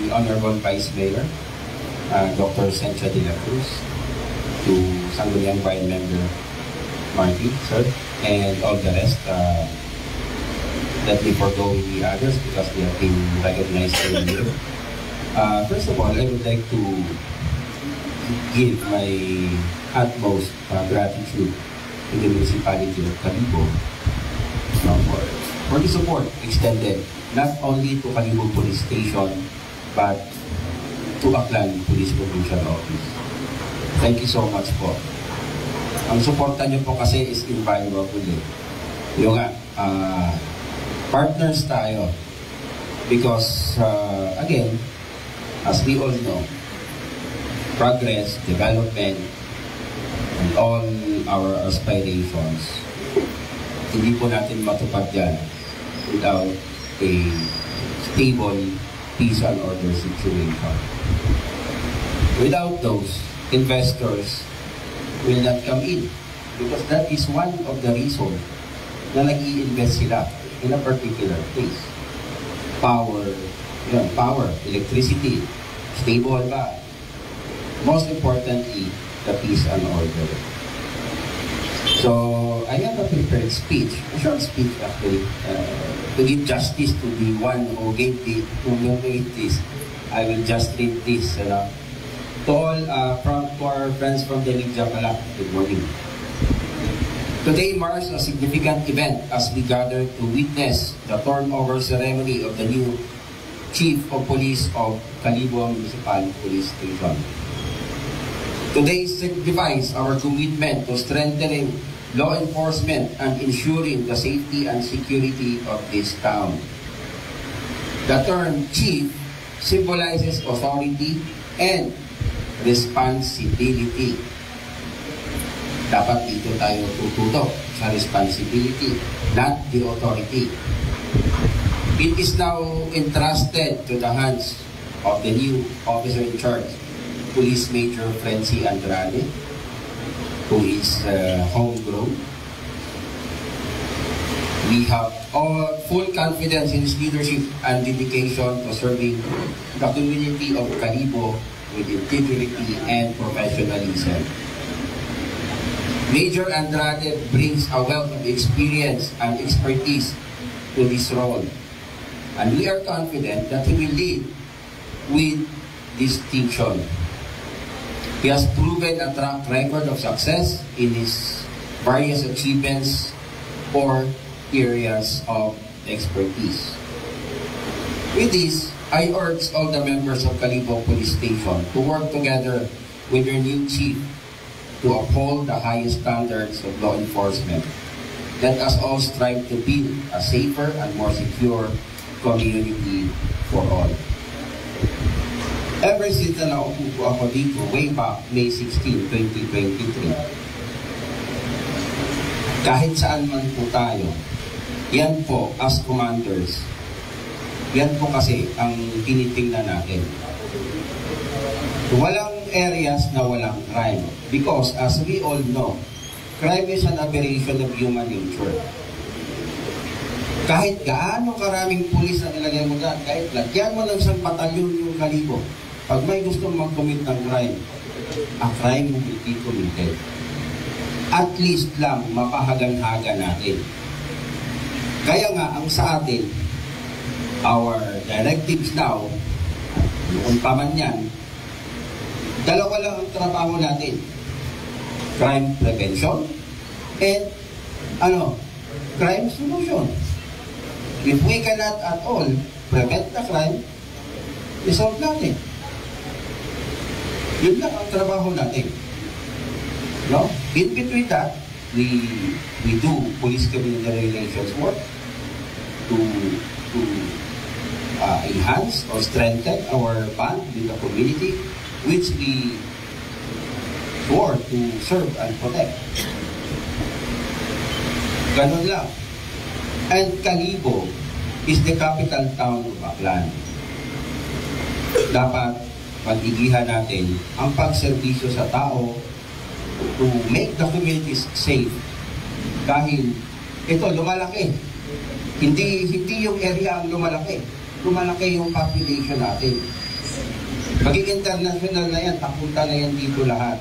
Honorable Vice Mayor, Dr. Sencha de la Cruz, to Sangguniang Bayan Member Marty, sir, and all the rest. Let me forego the others because they have been recognized earlier. First of all, I would like to give my utmost gratitude to the municipality of Kalibo for the support extended not only to Kalibo Police Station but to Aklan Police Provincial Office. Thank you so much po. Ang suporta niyo po kasi is invaluable eh. Yung partners tayo because again, as we all know, progress, development, and all our aspirations, hindi po natin matupad yan without a stable peace and order situation. Without those, investors will not come in because that is one of the reasons na nag-i-invest sila in a particular place. Power, electricity, stable ba? Most importantly, the peace and order. So, I have a prepared speech, a short speech actually, to give justice to the one who made this. I will just read this, to all to our friends from the Jabalak, good morning. Today marks a significant event as we gather to witness the turnover ceremony of the new Chief of Police of Kalibo Municipal Police Station. Today signifies our commitment to strengthening law enforcement and ensuring the safety and security of this town. The term Chief symbolizes authority and responsibility. Dapat dito tayo tututok sa responsibility, not the authority. It is now entrusted to the hands of the new officer in charge Police Major Frenzy Andrade, who is homegrown. We have all full confidence in his leadership and dedication to serving the community of Calibo with integrity and professionalism. Major Andrade brings a wealth of experience and expertise to this role, and we are confident that he will lead with distinction. He has proven a track record of success in his various achievements or areas of expertise. With this, I urge all the members of Calibo Police Station to work together with their new chief to uphold the highest standards of law enforcement. Let us all strive to build a safer and more secure community for all. Ever since na naupo ako dito, way back May 16, 2023, kahit saan man po tayo, yan po as commanders, yan po kasi ang tinitingnan natin. Walang areas na walang crime. Because as we all know, crime is an aberration of human nature. Kahit gaano karaming pulis na nilagay mo dyan, kahit lagyan mo ng isang batalyon yung Calibo, pag may gusto mag-commit ng crime, a crime will be committed. At least lang mapahagan-haga natin. Kaya nga, ang sa atin, our directives now, noon pa man yan, dalawa lang ang trabaho natin. Crime prevention and crime solution. If we cannot at all prevent the crime, resolve natin. Yun lang ang trabaho natin. No? In between that, we do police-community relations work to enhance or strengthen our bond with the community, which we swore to serve and protect. Ganon lang. And Calibo is the capital town of Aklan. Dapat pag-igihan natin ang pagserbisyo sa tao to make the communities safe. Dahil ito lumalaki. Hindi yung area ang lumalaki. Lumalaki yung population natin. Maging international na yan, tapunta na yan dito lahat.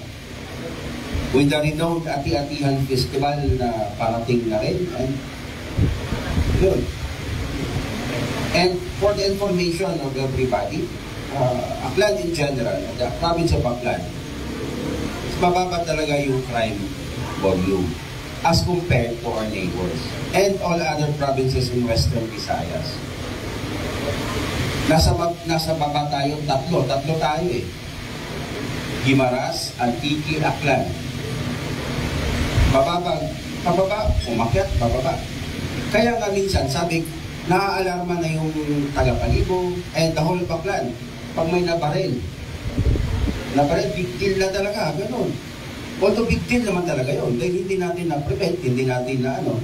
With the renowned Ati-Atihan Festival na parating na rin. And yun. And for the information of everybody, Aklan in general, the province of Aklan, mababa talaga yung crime volume as compared to our neighbors and all other provinces in Western Visayas. Nasa baba tayo, tatlo tayo eh. Guimaras, Antique, Aklan. Pababa, umakyat, bababa. Kaya nga minsan, sabi, naaalarma na yung taga-Calibo and the whole of Aklan. Pag may nabaril, big deal na talaga, gano'n. Although big deal naman talaga yun, dahil hindi natin na-prevent, hindi natin na ano.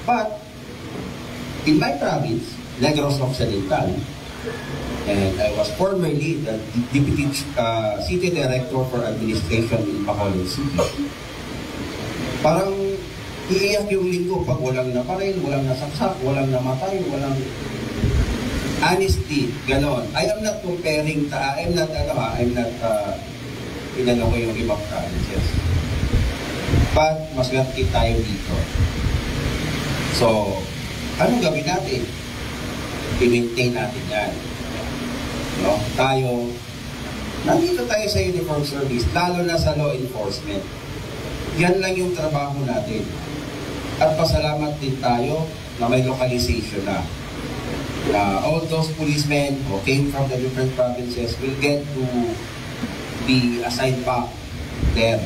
But, in my province, Negros Occidental, and I was formerly the Deputy City Director for Administration in Bacolod City. Parang iiyak yung linggo pag walang naparil, walang nasaksak, walang namatay, walang honesty, ganon. I am not comparing, inano ko yung ibang provinces. But, mas ganti tayo dito. So, anong gawin natin? I-maintain natin yan. No? Tayo, nandito tayo sa uniform service, lalo na sa law enforcement. Yan lang yung trabaho natin. At pasalamat din tayo na may localization na. All those policemen who came from the different provinces will get to be assigned back there.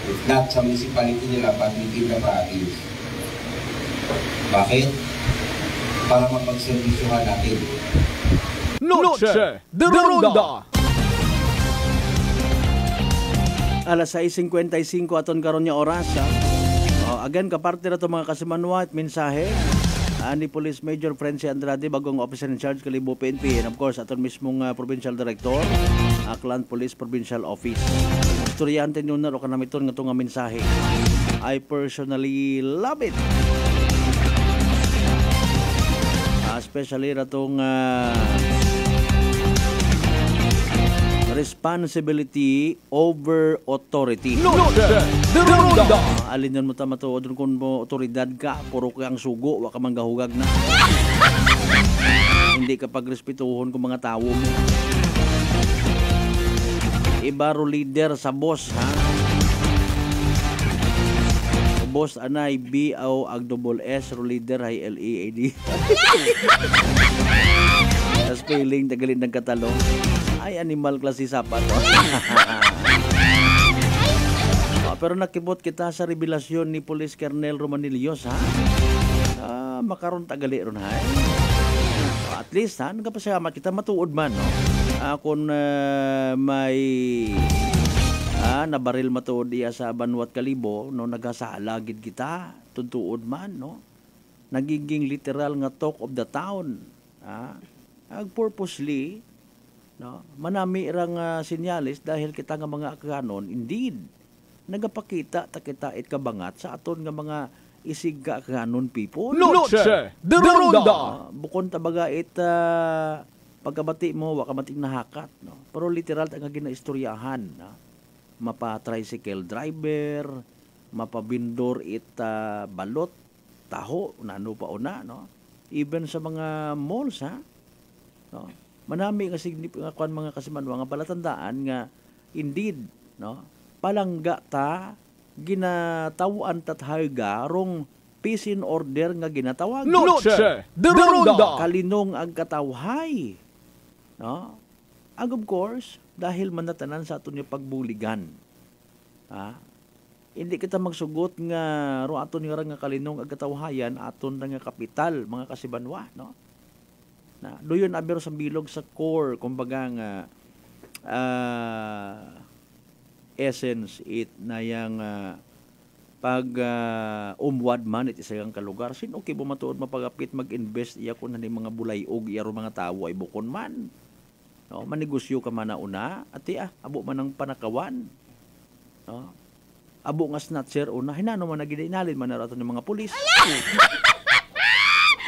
If not sa municipality nila, but within the province. Bakit? Para mapagservisyohan natin.
Noche de Ronda. Alas 6:55 aton karon nga oras. Again, kaparte na ito mga kasimanwa at mensahe. ni Police Major Frenzy Andrade, bagong officer in charge Kalibo PNP, and of course aton mismong Provincial Director Aklan Police Provincial Office. Istoryante nyo na ro kanamiton nga itong mensahe. I personally love it. Especially ratong responsibility over authority. Alin yan mo ta matuod kung mo otoridad ka, puro kang sugo, waka manggahugag na. Hindi ka pagrespetuhon kung mga tao mo. Ibaro leader sa boss, ha? Boss anay B-O ag double S ro leader hay L-E-A-D. Sa spelling tagalin ng katalong. Ay, animal klase sapat. Pero nakibot kita sa revelasyon ni Police Colonel Romanillos, ha? Makaroon tagali ron, ha? At least, ha? Nagpasalamat kita matuod man, no? Kung may nabaril matuod iya sa Banwat Kalibo, no? Nagasalagid kita, tuntuod man, no? Nagiging literal nga talk of the town, ha? Purposely, no, manami irang sinyalis dahil kita nga mga akanon, indeed, nagapakita takita it kabangat sa aton nga mga isig ka akanon people.
Noche de Ronda!
Bukon tabaga it pagkabati mo, wakamating nahakat. No? Pero literal nga ginaistoryahan. No? Mapa-tricycle driver, mapabindor it balot, taho, nano pa una. No? Even sa mga malls, ha? No? Manami nga signifikan mga kasimanwa nga palatandaan nga indeed, no, palangga ta ginatawaan tatharga rong peace in order nga ginatawag.
Noche de Ronda!
Kalinong ag katawhay, no? Ag of course dahil manatanan sa aton yung pagbuligan, ha? Hindi kita magsugot nga ro aton nga kalinong ag katawhayan aton nga kapital mga kasibanwa, no? Na doyon abero sa bilog sa core kumbaga nga essence it na yang pag umwad man it isang kalugar sin okay bumatuod mapagapit mag-invest iya kun ni mga bulayog iya ro mga tawo ay bukon man, no, manegosyo ka man una ati abo man ang panakawan, no, abo nga snatcher una hinano man nagidinalin man nato ni mga pulis.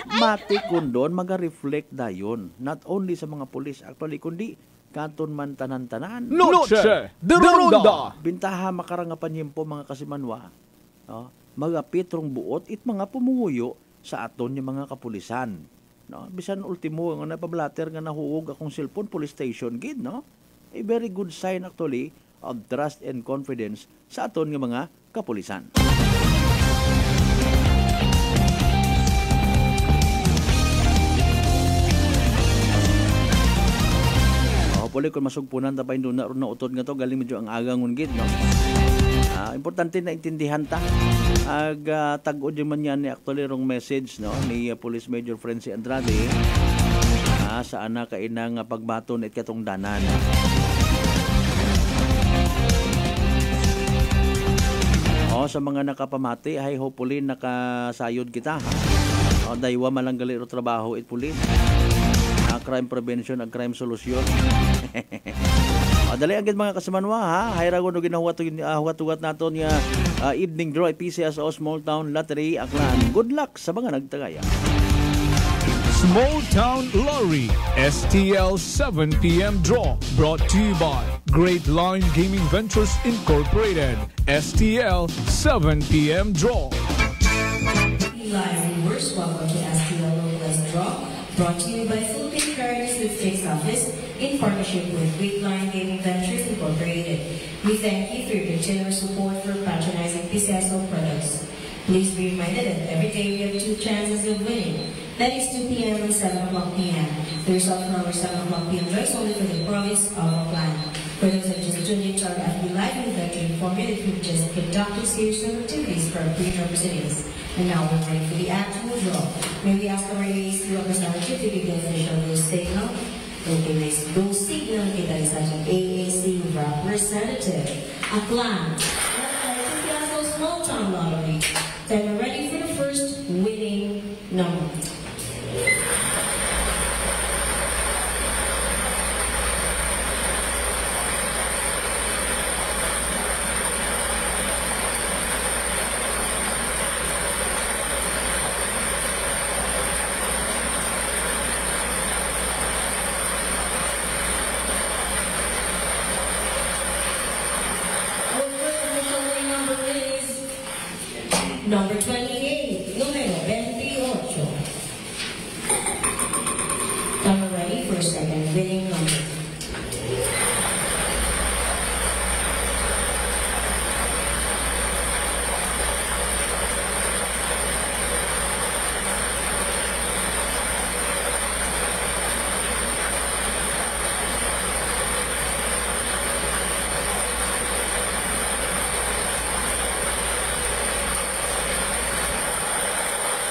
Mati kundon maga-reflect dayon not only sa mga pulis actually kundi katon man tanan-tanan.
Noche de Ronda!
Bintaha makarangapan yempo mga kasimanwa, no? Magapit rong buot it mga pumuyo sa aton yung mga kapulisan, no? Bisan ultimo nga napablatter nga nahuog akong cellphone police station gid, no? A very good sign actually of trust and confidence sa aton nga mga kapulisan. Puli kung masugpunan tapay doon na utod nga to galing medyo ang agang ungid, no? Importante na intindihan ta ag tag-od man yan ni actually rong message, no, ni Police Major Frenzy Andrade sa ana kainang pagbaton it katong danan. Sa mga nakapamati ay hopefully nakasayod kita, ha? Daywa malanggali ro trabaho it police. Crime prevention and crime solution. Dali agad mga kasimanwa, ha? Hayragon o ginahuwat-huwat nato niya evening draw PCSO Small Town Lottery Aklan. Good luck sa mga nagtagaya.
Small Town Lottery STL 7 PM Draw brought to you by Great Line Gaming Ventures Incorporated. STL 7 PM Draw.
Live viewers, welcome to STL Localized Draw, brought to you by Philippine Credit Sweepstakes Office in partnership with Great Line Gaming Ventures Incorporated. We thank you for your continuous support for patronizing PCSO products. Please be reminded that every day we have 2 chances of winning. That is 2 p.m. and 7 o'clock p.m. The result from our 7 o'clock p.m. draw is only for the province of Aklan. For those that just tuned into our FB Live, we would like to inform you that we've just conducted series of activities for our pre-draw proceedings. And now we're ready for the actual draw. May we ask our AAC representative to begin the initial dose signal? Okay, next dose signal kita is such an AAC representative. Aklan. Small Town Lottery. Then we're ready for the first winning number. Number 28, numero 28. Camera ready for second winning number.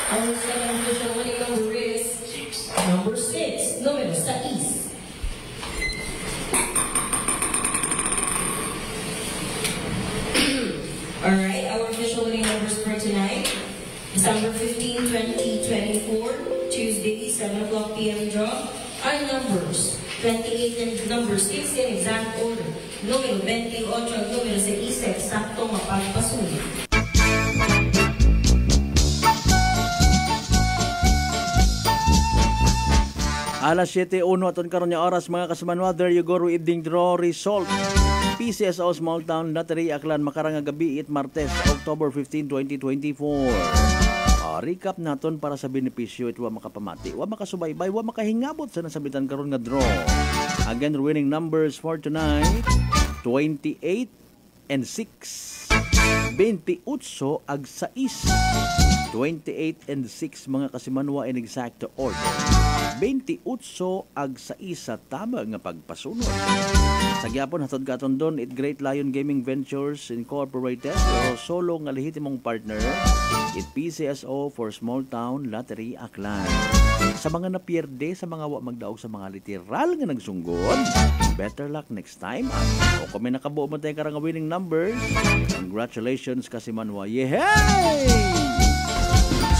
Our second official winning number is number 6, numero 6. Alright, our official winning numbers for tonight, December 15, 2024, Tuesday, 7 o'clock p.m. draw, are numbers 28 and number 6 in exact order. Numero 28 at numero 6, eksakto mapagpasulit.
Alas 7:01 aton karon nga oras mga kasmanwa, there you go, evening draw result. PCSO Small Town Lottery Aklan makarang gabi it Martes, October 15, 2024. Recap naton para sa benepisyo it wa makapamati, wa makasubaybay, wa makahingabot sa nasabitan karon nga draw. Again, winning numbers for tonight, 28 and 6. 28 ag 6. 28 and 6 mga kasimanwa in exact order. 28 ag 6 sa tama nga pagpasunod. Sa gyapon hatod katon don it Great Lion Gaming Ventures Incorporated o solo nga lehitimong partner it PCSO for Small Town Lottery Aklan. Sa mga napierde, sa mga wa magdaog sa mga literal nga nagsunggod, better luck next time. O kung may nakabuo mo tayo karang winning numbers, congratulations kasimanwa. Yehey!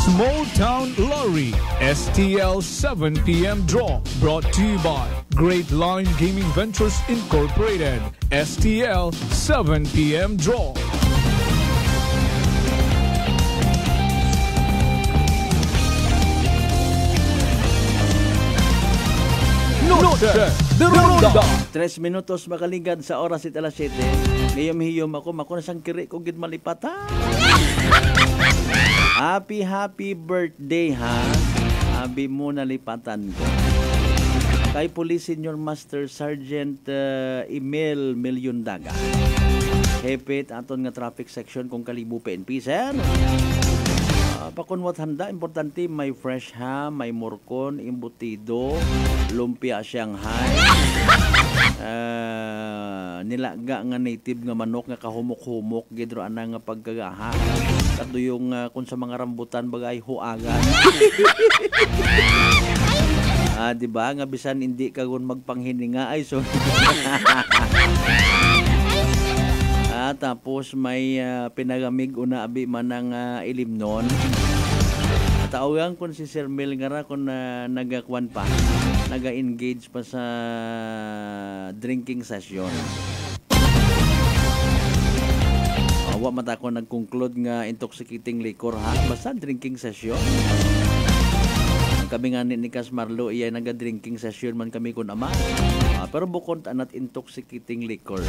Small Town Lottery STL 7 p.m. draw brought to you by Great Line Gaming Ventures Incorporated. STL 7 p.m. draw.
Noche de Ronda. 3 minutos makaligad sa oras it alas 7. Ngayom-hiyom ako na sang kiri ko gid malipata. Happy birthday ha. Abi mo nalipatan ko. Kay Police Senior Master Sergeant Emil Milyondaga. Hepit aton nga traffic section kung Kalibo PNP sir. Pakunwat handa, importante may fresh ham, may morcon, imbutido, lumpia Shanghai, nilaga nga native nga manok nga kahumok-humok, gidro ana nga pagkagaha. Kato yung kung sa mga rambutan bagay huagan. Diba nga bisan hindi ka gun magpanghininga ay so. Tapos may pinagamig una abi manang ilimnon. Tawagan kun si Sir Mel nga ra kun nagakwan pa, naga-engage pa sa drinking session. Wa mata ko nag-conclude nga intoxicating liquor ha, basta drinking session. Kami nga ni Kas Marlo iya naga-drinking session man kami kun ama. Pero bukod anat intoxicating liquor.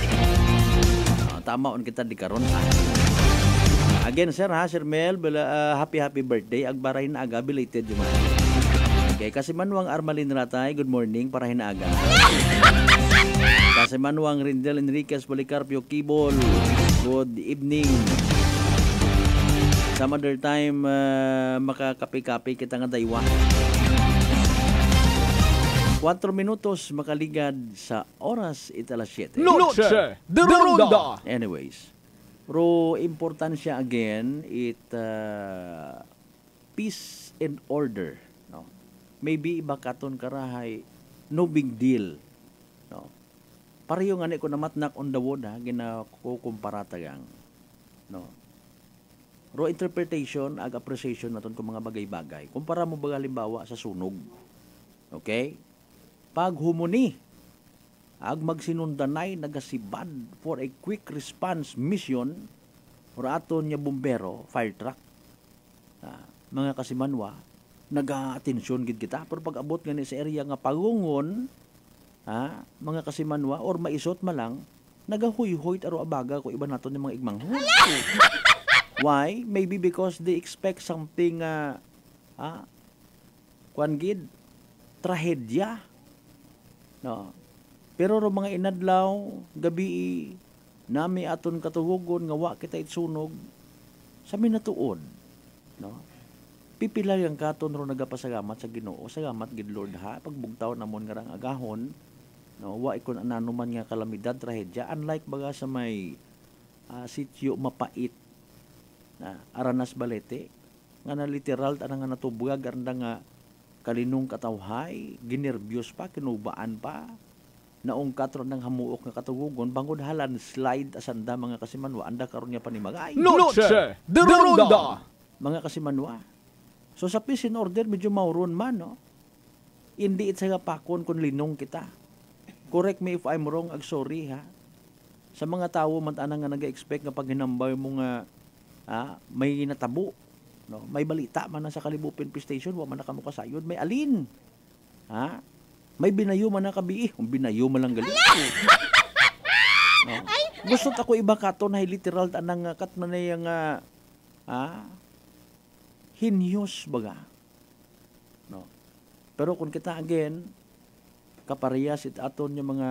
Tama on kita di karon ha. Again sir ha, Sir Mel, happy birthday. Agbaray na aga, belated yung man. Okay, kasi manuang Armalin Ratay, good morning, para hinaaga. Kasi manuang Rindel Enriquez Policarpio Kibol, good evening. Some other time, makakapi-kapi kita nga daywa. 4 minutos makaligad sa oras italas 7.
Noche de Ronda.
Anyways, pero importansya again it peace and order, no? Maybe iba katon karahay no big deal, no? Pareho nga ni ko namatnak on the wood ha, ginakukumpara tagang, no? Ro interpretation ag appreciation naton ko mga bagay-bagay. Kumpara mo ba halimbawa sa sunog. Okay? Pag humuni, ag magsinundanay nagasibad for a quick response mission or aton niya bumbero, fire truck. Mga kasimanwa, naga-atensyon gid kita. Pero pag abot nga ni sa area nga pagungon, mga kasimanwa, or maisot malang, nagahuy-hoy aro abaga ko iba naton yung mga igmang. Why? Maybe because they expect something gid trahedya. No. Pero ro mga inadlaw gabi nami aton katugugon nga wa kita itsunog sa minatuod. No. Pipila yang katon ro nagapasalamat sa Ginoo. Salamat gid Lord ha pagbugtaw namon nga rang agahon. No, wa ikon anano man nga kalamidad trahedya unlike baga sa may sityo mapait na Aranas Balete nga na literal tanang nga natubugag aranda nga kalinong katawhay ginerbyos pa kinubaan pa naong katron ng hamuok nga katugugon bangod halan slide asanda mga kasimanwa anda karon nya panimagay
Noche de Ronda
mga kasimanwa. So sa peace in order medyo mauron man no. Hindi it sa pakon kun linong kita. Correct me if I'm wrong, sorry ha. Sa mga tao man anang nga naga-expect nga pag hinambay mo nga may natabo, no? May balita man na sa Kalibo PNP Station, wa man na kamo kasayod, may alin. Ha? May binayo man na kabi, binayo man lang gali. No? Gusto ako iba kato na literal anang kat man na yang hinyos baga. No. Pero kung kita again kaparehas it aton yung mga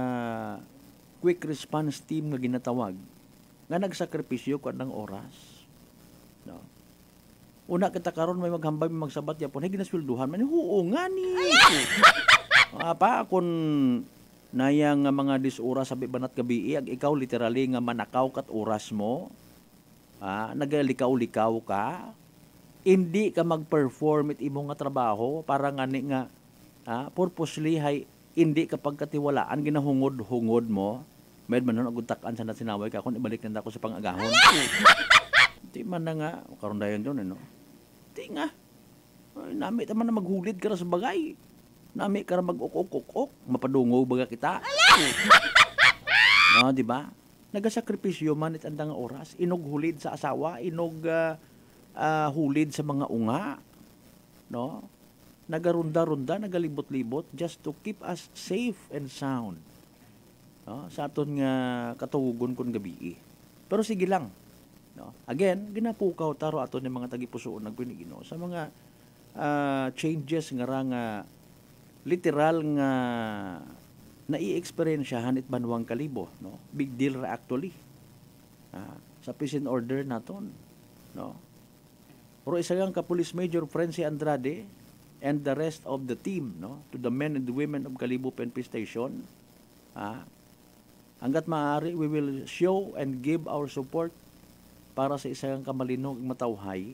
quick response team nga ginatawag nga nagsakripisyo ko ng oras. No. Una kita karon may maghambay may magsabat yapon hey ginaswelduhan man huo nga ni. Apa kun nayang mga 10 oras sabi banat gabi ag ikaw literally nga manakaw kat oras mo. Nagalikaw-likaw ka. Hindi ka mag-perform it imong nga trabaho para ngani nga purposely hay hindi kapag katiwalaan ginahungod-hungod mo med man nun agutakan sa nasinaway ka kung ibalik na ako sa pang-agahon. Di man na nga karon dayon don no. Di nga. Nami ta man na maghulid ka ra sa bagay. Nami ka ra mag-ukok-ukok, mapadungo baga kita. No, di ba? Nagasakripisyo man it andang oras, inog hulid sa asawa, inog hulid sa mga unga. No? Nagarunda-runda, nagalibot-libot just to keep us safe and sound. No? Sa aton nga katugugon kun gabi. Pero sige lang. No? Again, ginapukaw taro aton yung mga tagipusoon nagpinigino sa mga changes nga ra nga literal nga nai-experiensyahan it Banwang Kalibo. No? Big deal ra actually. Sa peace and order naton. No? Pero isa lang ka Police Major Frenzy Andrade and the rest of the team, no, to the men and the women of Kalibo PNP Station, hanggat maaari we will show and give our support para sa isang kamalinog matawhay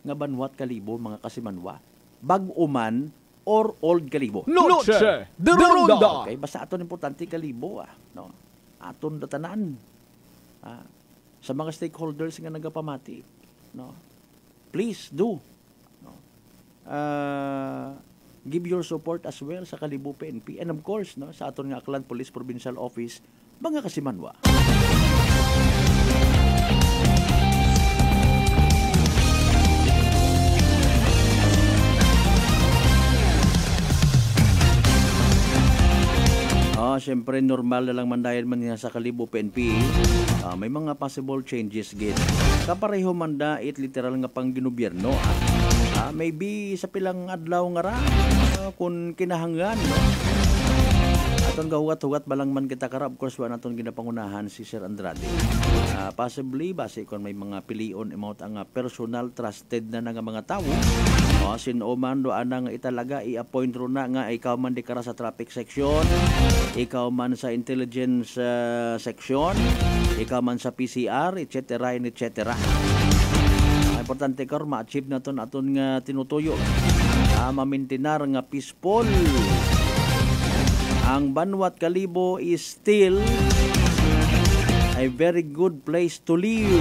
nga banwat Kalibo mga kasimanwa bag-o man or old Kalibo.
Noche de Ronda.
Okay, basta aton importante Kalibo no. Aton datanan. Sa mga stakeholders nga nagapamati, no. Please do give your support as well sa Kalibo PNP and of course no sa aton nga Aklan Police Provincial Office mga kasimanwa. Siyempre normal na lang mandayan man niya sa Kalibo PNP. May mga possible changes gid. Kapareho man da it literal nga pang ginobierno. Maybe sa pilang adlaw nga ra kung kinahanglan no. Aton gahugat-hugat balang man kita kara of course wa naton ginapangunahan si Sir Andrade. Possibly base kon may mga pilion imot ang personal trusted na nga mga tawo. Sino man do anang italaga i-appoint ro na nga ikaw man di kara sa traffic section, ikaw man sa intelligence section, ikaw man sa PCR, etc. and etc. Importante karon ma-achieve naton aton nga tinutuyo. Mamintinar nga peaceful. Ang Banwat Kalibo is still a very good place to live,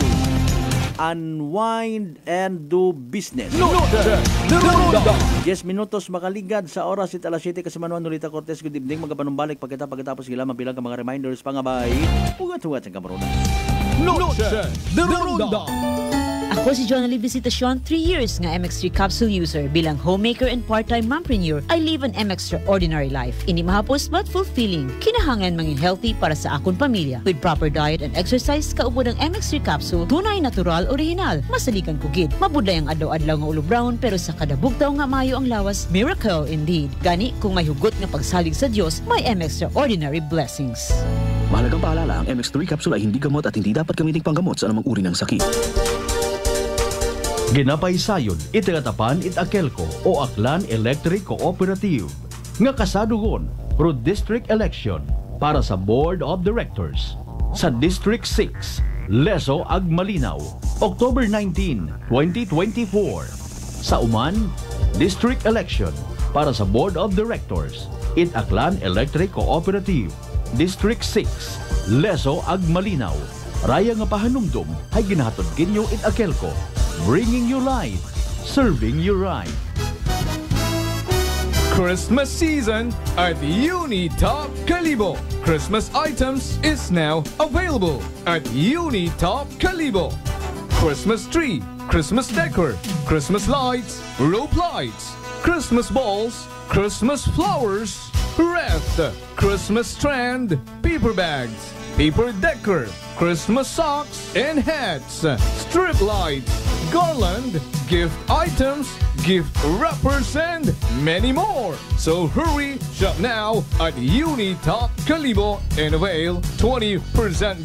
unwind, and do business. 10 minutos makaligad sa oras it alas 7 kasi Manuel Nolita Cortez. Good evening, magapanumbalik pagkatapos sila mabilang ka mga reminders pangabay. Ugat-ugat sa kamaruna.
Noche de Ronda.
Ako
Ako si Jonali Visitacion, 3 years nga MX3 capsule user. Bilang homemaker and part-time mompreneur, I live an extraordinary life. Ini mahapos but fulfilling. Kinahangan mangin healthy para sa akong pamilya. With proper diet and exercise, kaupod ang MX3 capsule, tunay, natural, original. Masaligan kugid. Mabuday ang adlaw-adlaw nga ulo brown, pero sa kada bugtaw nga mayo ang lawas, miracle indeed. Gani, kung may hugot nga pagsalig sa Diyos, may extraordinary blessings.
Mahalagang paalala, ang MX3 capsule ay hindi gamot at hindi dapat gamiting panggamot sa anumang uri ng sakit.
Ginapay sayon, itigatapan it Akelco o Aklan Electric Cooperative. Nga kasadugon, pro district election para sa Board of Directors. Sa District 6, Leso Agmalinaw, October 19, 2024. Sa Uman, District election para sa Board of Directors, it Aklan Electric Cooperative. District 6, Leso Agmalinaw. Raya nga pahanumdum ay ginahatod kinyo it Akelco. Bringing you life, serving you right.
Christmas season at Unitop Calibo. Christmas items is now available at Unitop Calibo. Christmas tree, Christmas decor, Christmas lights, rope lights, Christmas balls, Christmas flowers, wreath, Christmas strand, paper bags, paper decor, Christmas socks and hats, strip lights, garland, gift items, gift wrappers, and many more. So hurry, shop now at Unitop Calibo and avail 20%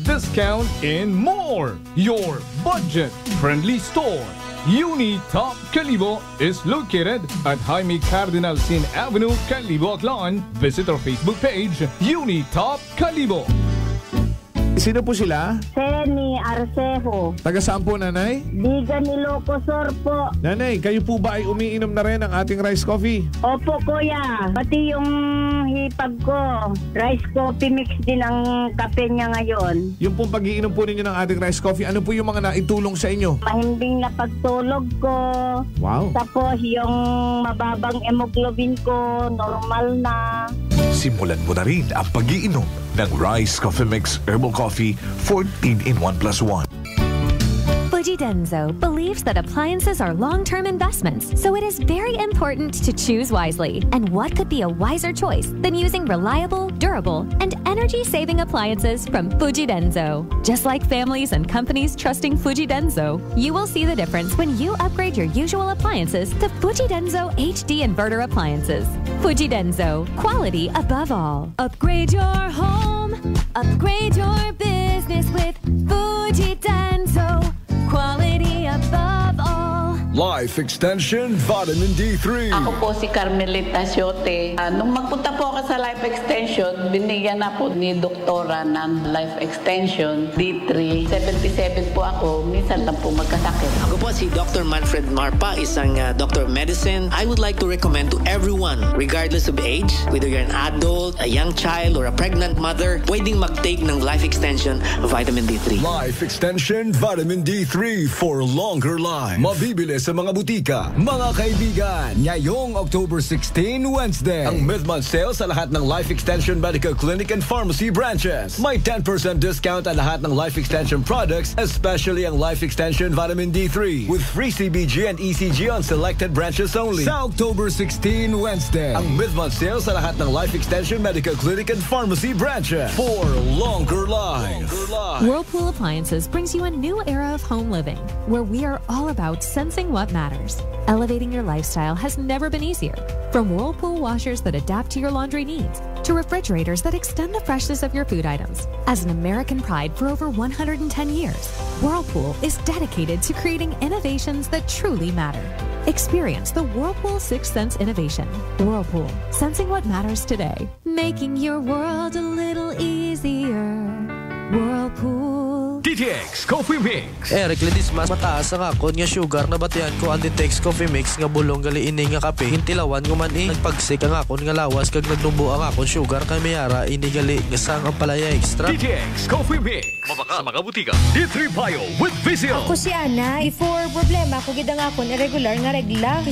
discount and more. Your budget-friendly store. Unitop Calibo is located at Jaime Cardinal Sin Avenue, Calibo, Aklan. Visit our Facebook page, Unitop Calibo.
Sino po sila?
Seni Arcejo.
Taga saan po, nanay?
Bigan Ilocosur po.
Nanay, kayo po ba ay umiinom na rin ng ating rice coffee?
Opo, kuya. Pati yung hipag ko, rice coffee mix din ang kape niya ngayon.
Yung pong pag-iinom po ninyo ng ating rice coffee, ano po yung mga naitulong sa inyo?
Mahimbing na pagtulog ko.
Wow.
Tapos yung mababang hemoglobin ko, normal na.
Simulan mo na rin ang pag-iinom ng Rice Coffee Mix Herbal Coffee 14 in 1 plus 1.
Fuji Denso believes that appliances are long-term investments, so it is very important to choose wisely. And what could be a wiser choice than using reliable, durable, and energy-saving appliances from Fuji Denso? Just like families and companies trusting Fuji Denso, you will see the difference when you upgrade your usual appliances to Fuji Denso HD Inverter appliances. Fuji Denso, quality above all. Upgrade your home, upgrade your business with Fuji Denso. Quality above all.
Life Extension Vitamin D3.
Ako po si Carmelita Siote. Nung magpunta po ako sa Life Extension, binigyan na po ni doktora ng Life Extension D3. 77 po ako, minsan lang po magkasakit.
Ako po si Dr. Manfred Marpa, isang doctor of medicine. I would like to recommend to everyone, regardless of age, whether you're an adult, a young child, or a pregnant mother, pwedeng mag-take ng Life Extension Vitamin D3.
Life Extension Vitamin D3 for longer life. Mabibili sa mga butika. Mga kaibigan, ngayong October 16, Wednesday, ang mid-month sale sa lahat ng Life Extension Medical Clinic and Pharmacy branches. May 10% discount ang lahat ng Life Extension products, especially ang Life Extension Vitamin D3 with free CBG and ECG on selected branches only. Sa October 16, Wednesday, ang mid-month sale sa lahat ng Life Extension Medical Clinic and Pharmacy branches for longer life.
Whirlpool Appliances brings you a new era of home living, where we are all about sensing what matters. Elevating your lifestyle has never been easier. From Whirlpool washers that adapt to your laundry needs, to refrigerators that extend the freshness of your food items. As an American pride for over 110 years, Whirlpool is dedicated to creating innovations that truly matter. Experience the Whirlpool Sixth Sense innovation. Whirlpool, sensing what matters today. Making your world a little easier. Whirlpool.
DTX Coffee Mix.
Eric Ledis mas mataas ang akon nga sugar na batian ko ang DTX Coffee Mix nga bulong gali ini nga kape. Hintilawan ko man nagpagsik ang akon nga lawas kag nagnumbo ang akon sugar kay mayara ini gali nga sang ang palaya extra.
DTX Coffee Mix. Mabaka sa mga butika. D3 Bio with Vizio.
Ako si Ana. Before problema ko gid ang akon irregular nga regla.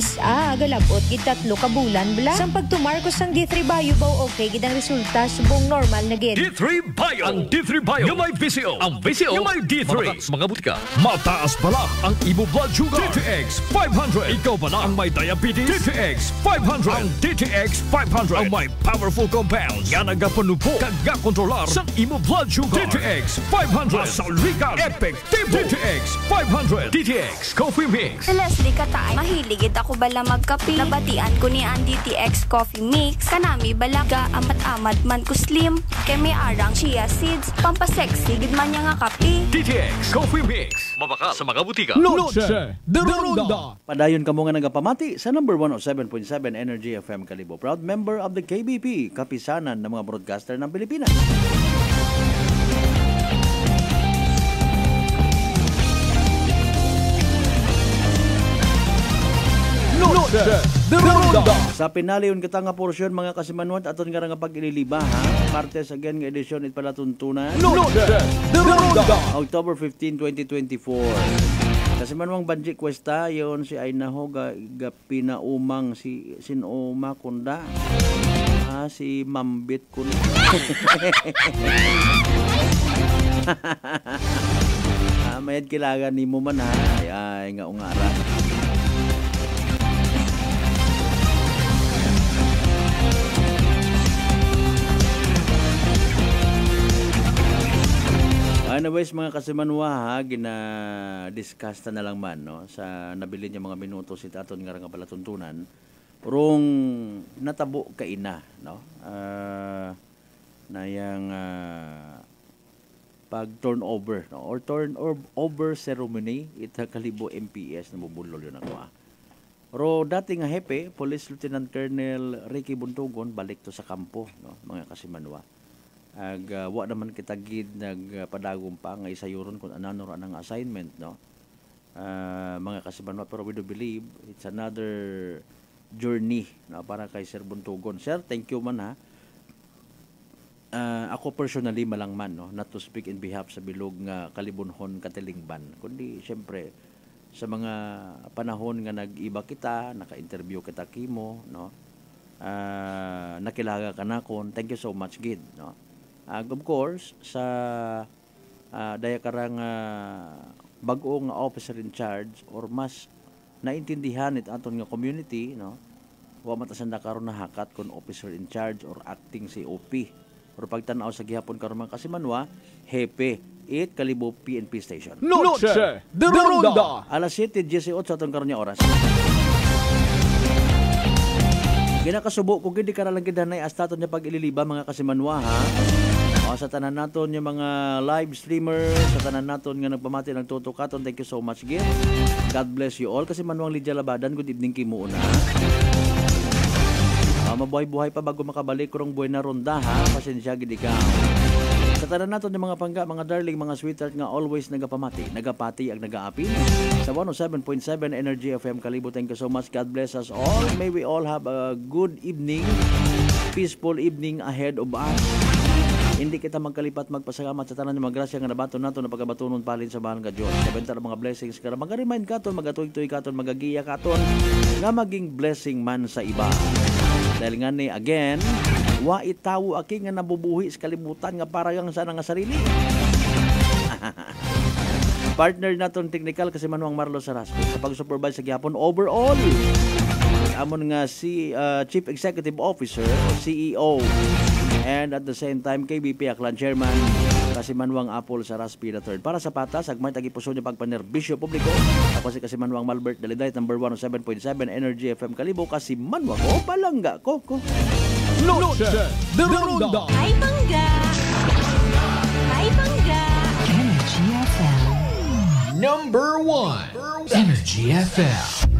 Galabot gid 3 ka bulan bla. Sang pagtumar ko sang D3 Bio baw okay gid ang resulta subong normal na gid.
D3 Bio. Ang D3 Bio yung may Vizio. Ang Vizio yung may May D3 sa mga butika. Mataas bala ang imo blood sugar. DTX 500. Ikaw bala ang may diabetes. DTX 500. Ang DTX 500 ang may powerful compounds nga nagapanupo kag kontrolar sa imo blood sugar. DTX 500. Masalikan. Epektibo. DTX 500. DTX Coffee Mix.
Leslie Katay, mahiligid ako bala magkape. Nabatian ko ni ang DTX Coffee Mix. Kanami bala ga amat-amat man ko slim. Kay may arang chia seeds. Pampasexy gid man niya nga kape.
DTX Coffee Mix. Mabaka sa mga butika.
Noche de Ronda.
Padayon ka mo nga nagapamati sa number 107.7 Energy FM Kalibo. Proud member of the KBP, kapisanan ng mga broadcaster ng Pilipinas.
Noche de Ronda.
Sa pinaliyon kita nga porsyon mga kasimanwat aton nga nga pag-ililiba ha. Martes again nga edisyon it pala tuntunan.
Noche de Ronda.
October 15, 2024. Kasimanwang Banji Cuesta yon si Ainaho ga pinaumang si Sinoma Kunda. Si Mambit kun. Mayad kilagan ni mo man ha. Ay nga ungara. Anyways, mga kasimanwa ha, gina-discuss na lang man no, sa nabili niya mga minuto si Taton nga nga pala tuntunan. Urong natabo ka ina, no? Na yung pag-turnover, no? Or turnover ceremony, ita Kalibo MPS na bubulol yun ako. Pero dati nga hepe, Police Lieutenant Colonel Ricky Buntugon, balik to sa kampo, no? Mga kasimanwa. Wa naman kita gid nagpadagong pa nga isayuron kung anano ra nang assignment no mga kasimanwa, pero we do believe it's another journey no para kay Sir Buntugon. Sir, thank you man ha. Ako personally malangman no, not to speak in behalf sa bilog nga Kalibunhon Katilingban, kundi syempre sa mga panahon nga nag-iba kita, naka-interview kita kimo no, nakilaga ka na kon. Thank you so much gid no. Of course, sa daya karang bag-o nga officer in charge or mas naintindihan it aton nga community, no? Wa matasan na karon nahakat kon officer in charge or acting COP. Pero pagtanaw sa gihapon karon man kasimanwa, hepe it Kalibo PNP station.
Noche de Ronda.
Alas 7:18 sa aton karon nga oras. Ginakasubo kung hindi ka lang gidanay hasta aton nga pag-ililiba mga kasimanwa ha. Sa tanan naton yung mga live streamers, sa tanan naton nga nagpamati ng tutukaton, thank you so much again. God bless you all. Kasi Manuang Lydia Labadan, good evening kimo una. Mabuhay-buhay pa bago makabalik kurong buhay na ronda ha. Pasensya gid ikaw. Sa tanan naton yung mga pangga, mga darling, mga sweetheart nga always nagapati ang nagaapin. Sa 107.7 Energy FM Kalibo, thank you so much. God bless us all. May we all have a good evening, peaceful evening ahead of us. Hindi kita magkalipat magpasalamat sa tanan ng mga grasya nga nabaton nato na pagabatunon palin sa mahal nga Dios. Kabenta ng mga blessings ka, mag-remind katon, magatuig-tuig katon, magagiya katon nga maging blessing man sa iba. Dahil nga ni again, wa itawo aki nga nabubuhi sa kalibutan nga parang sa nga sarili. Partner naton technical kasi Manuang Marlo Sarasco sa pag-supervise sa gihapon overall. Amon nga si Chief Executive Officer o CEO. And at the same time, KBP Aklan Chairman, kasi Manuang Apple sa Raspi III. Para sa patas, agmay tagipuso niya pagpanerbisyo publiko. Ako si kasi Manuang Malbert Daliday, number 107.7 Energy FM Kalibo, kasi Manuang ko, palangga ko.
Noche de Ronda.
Hi, Pangga! Hi, Pangga!
Energy FM. Number 1 Energy FM.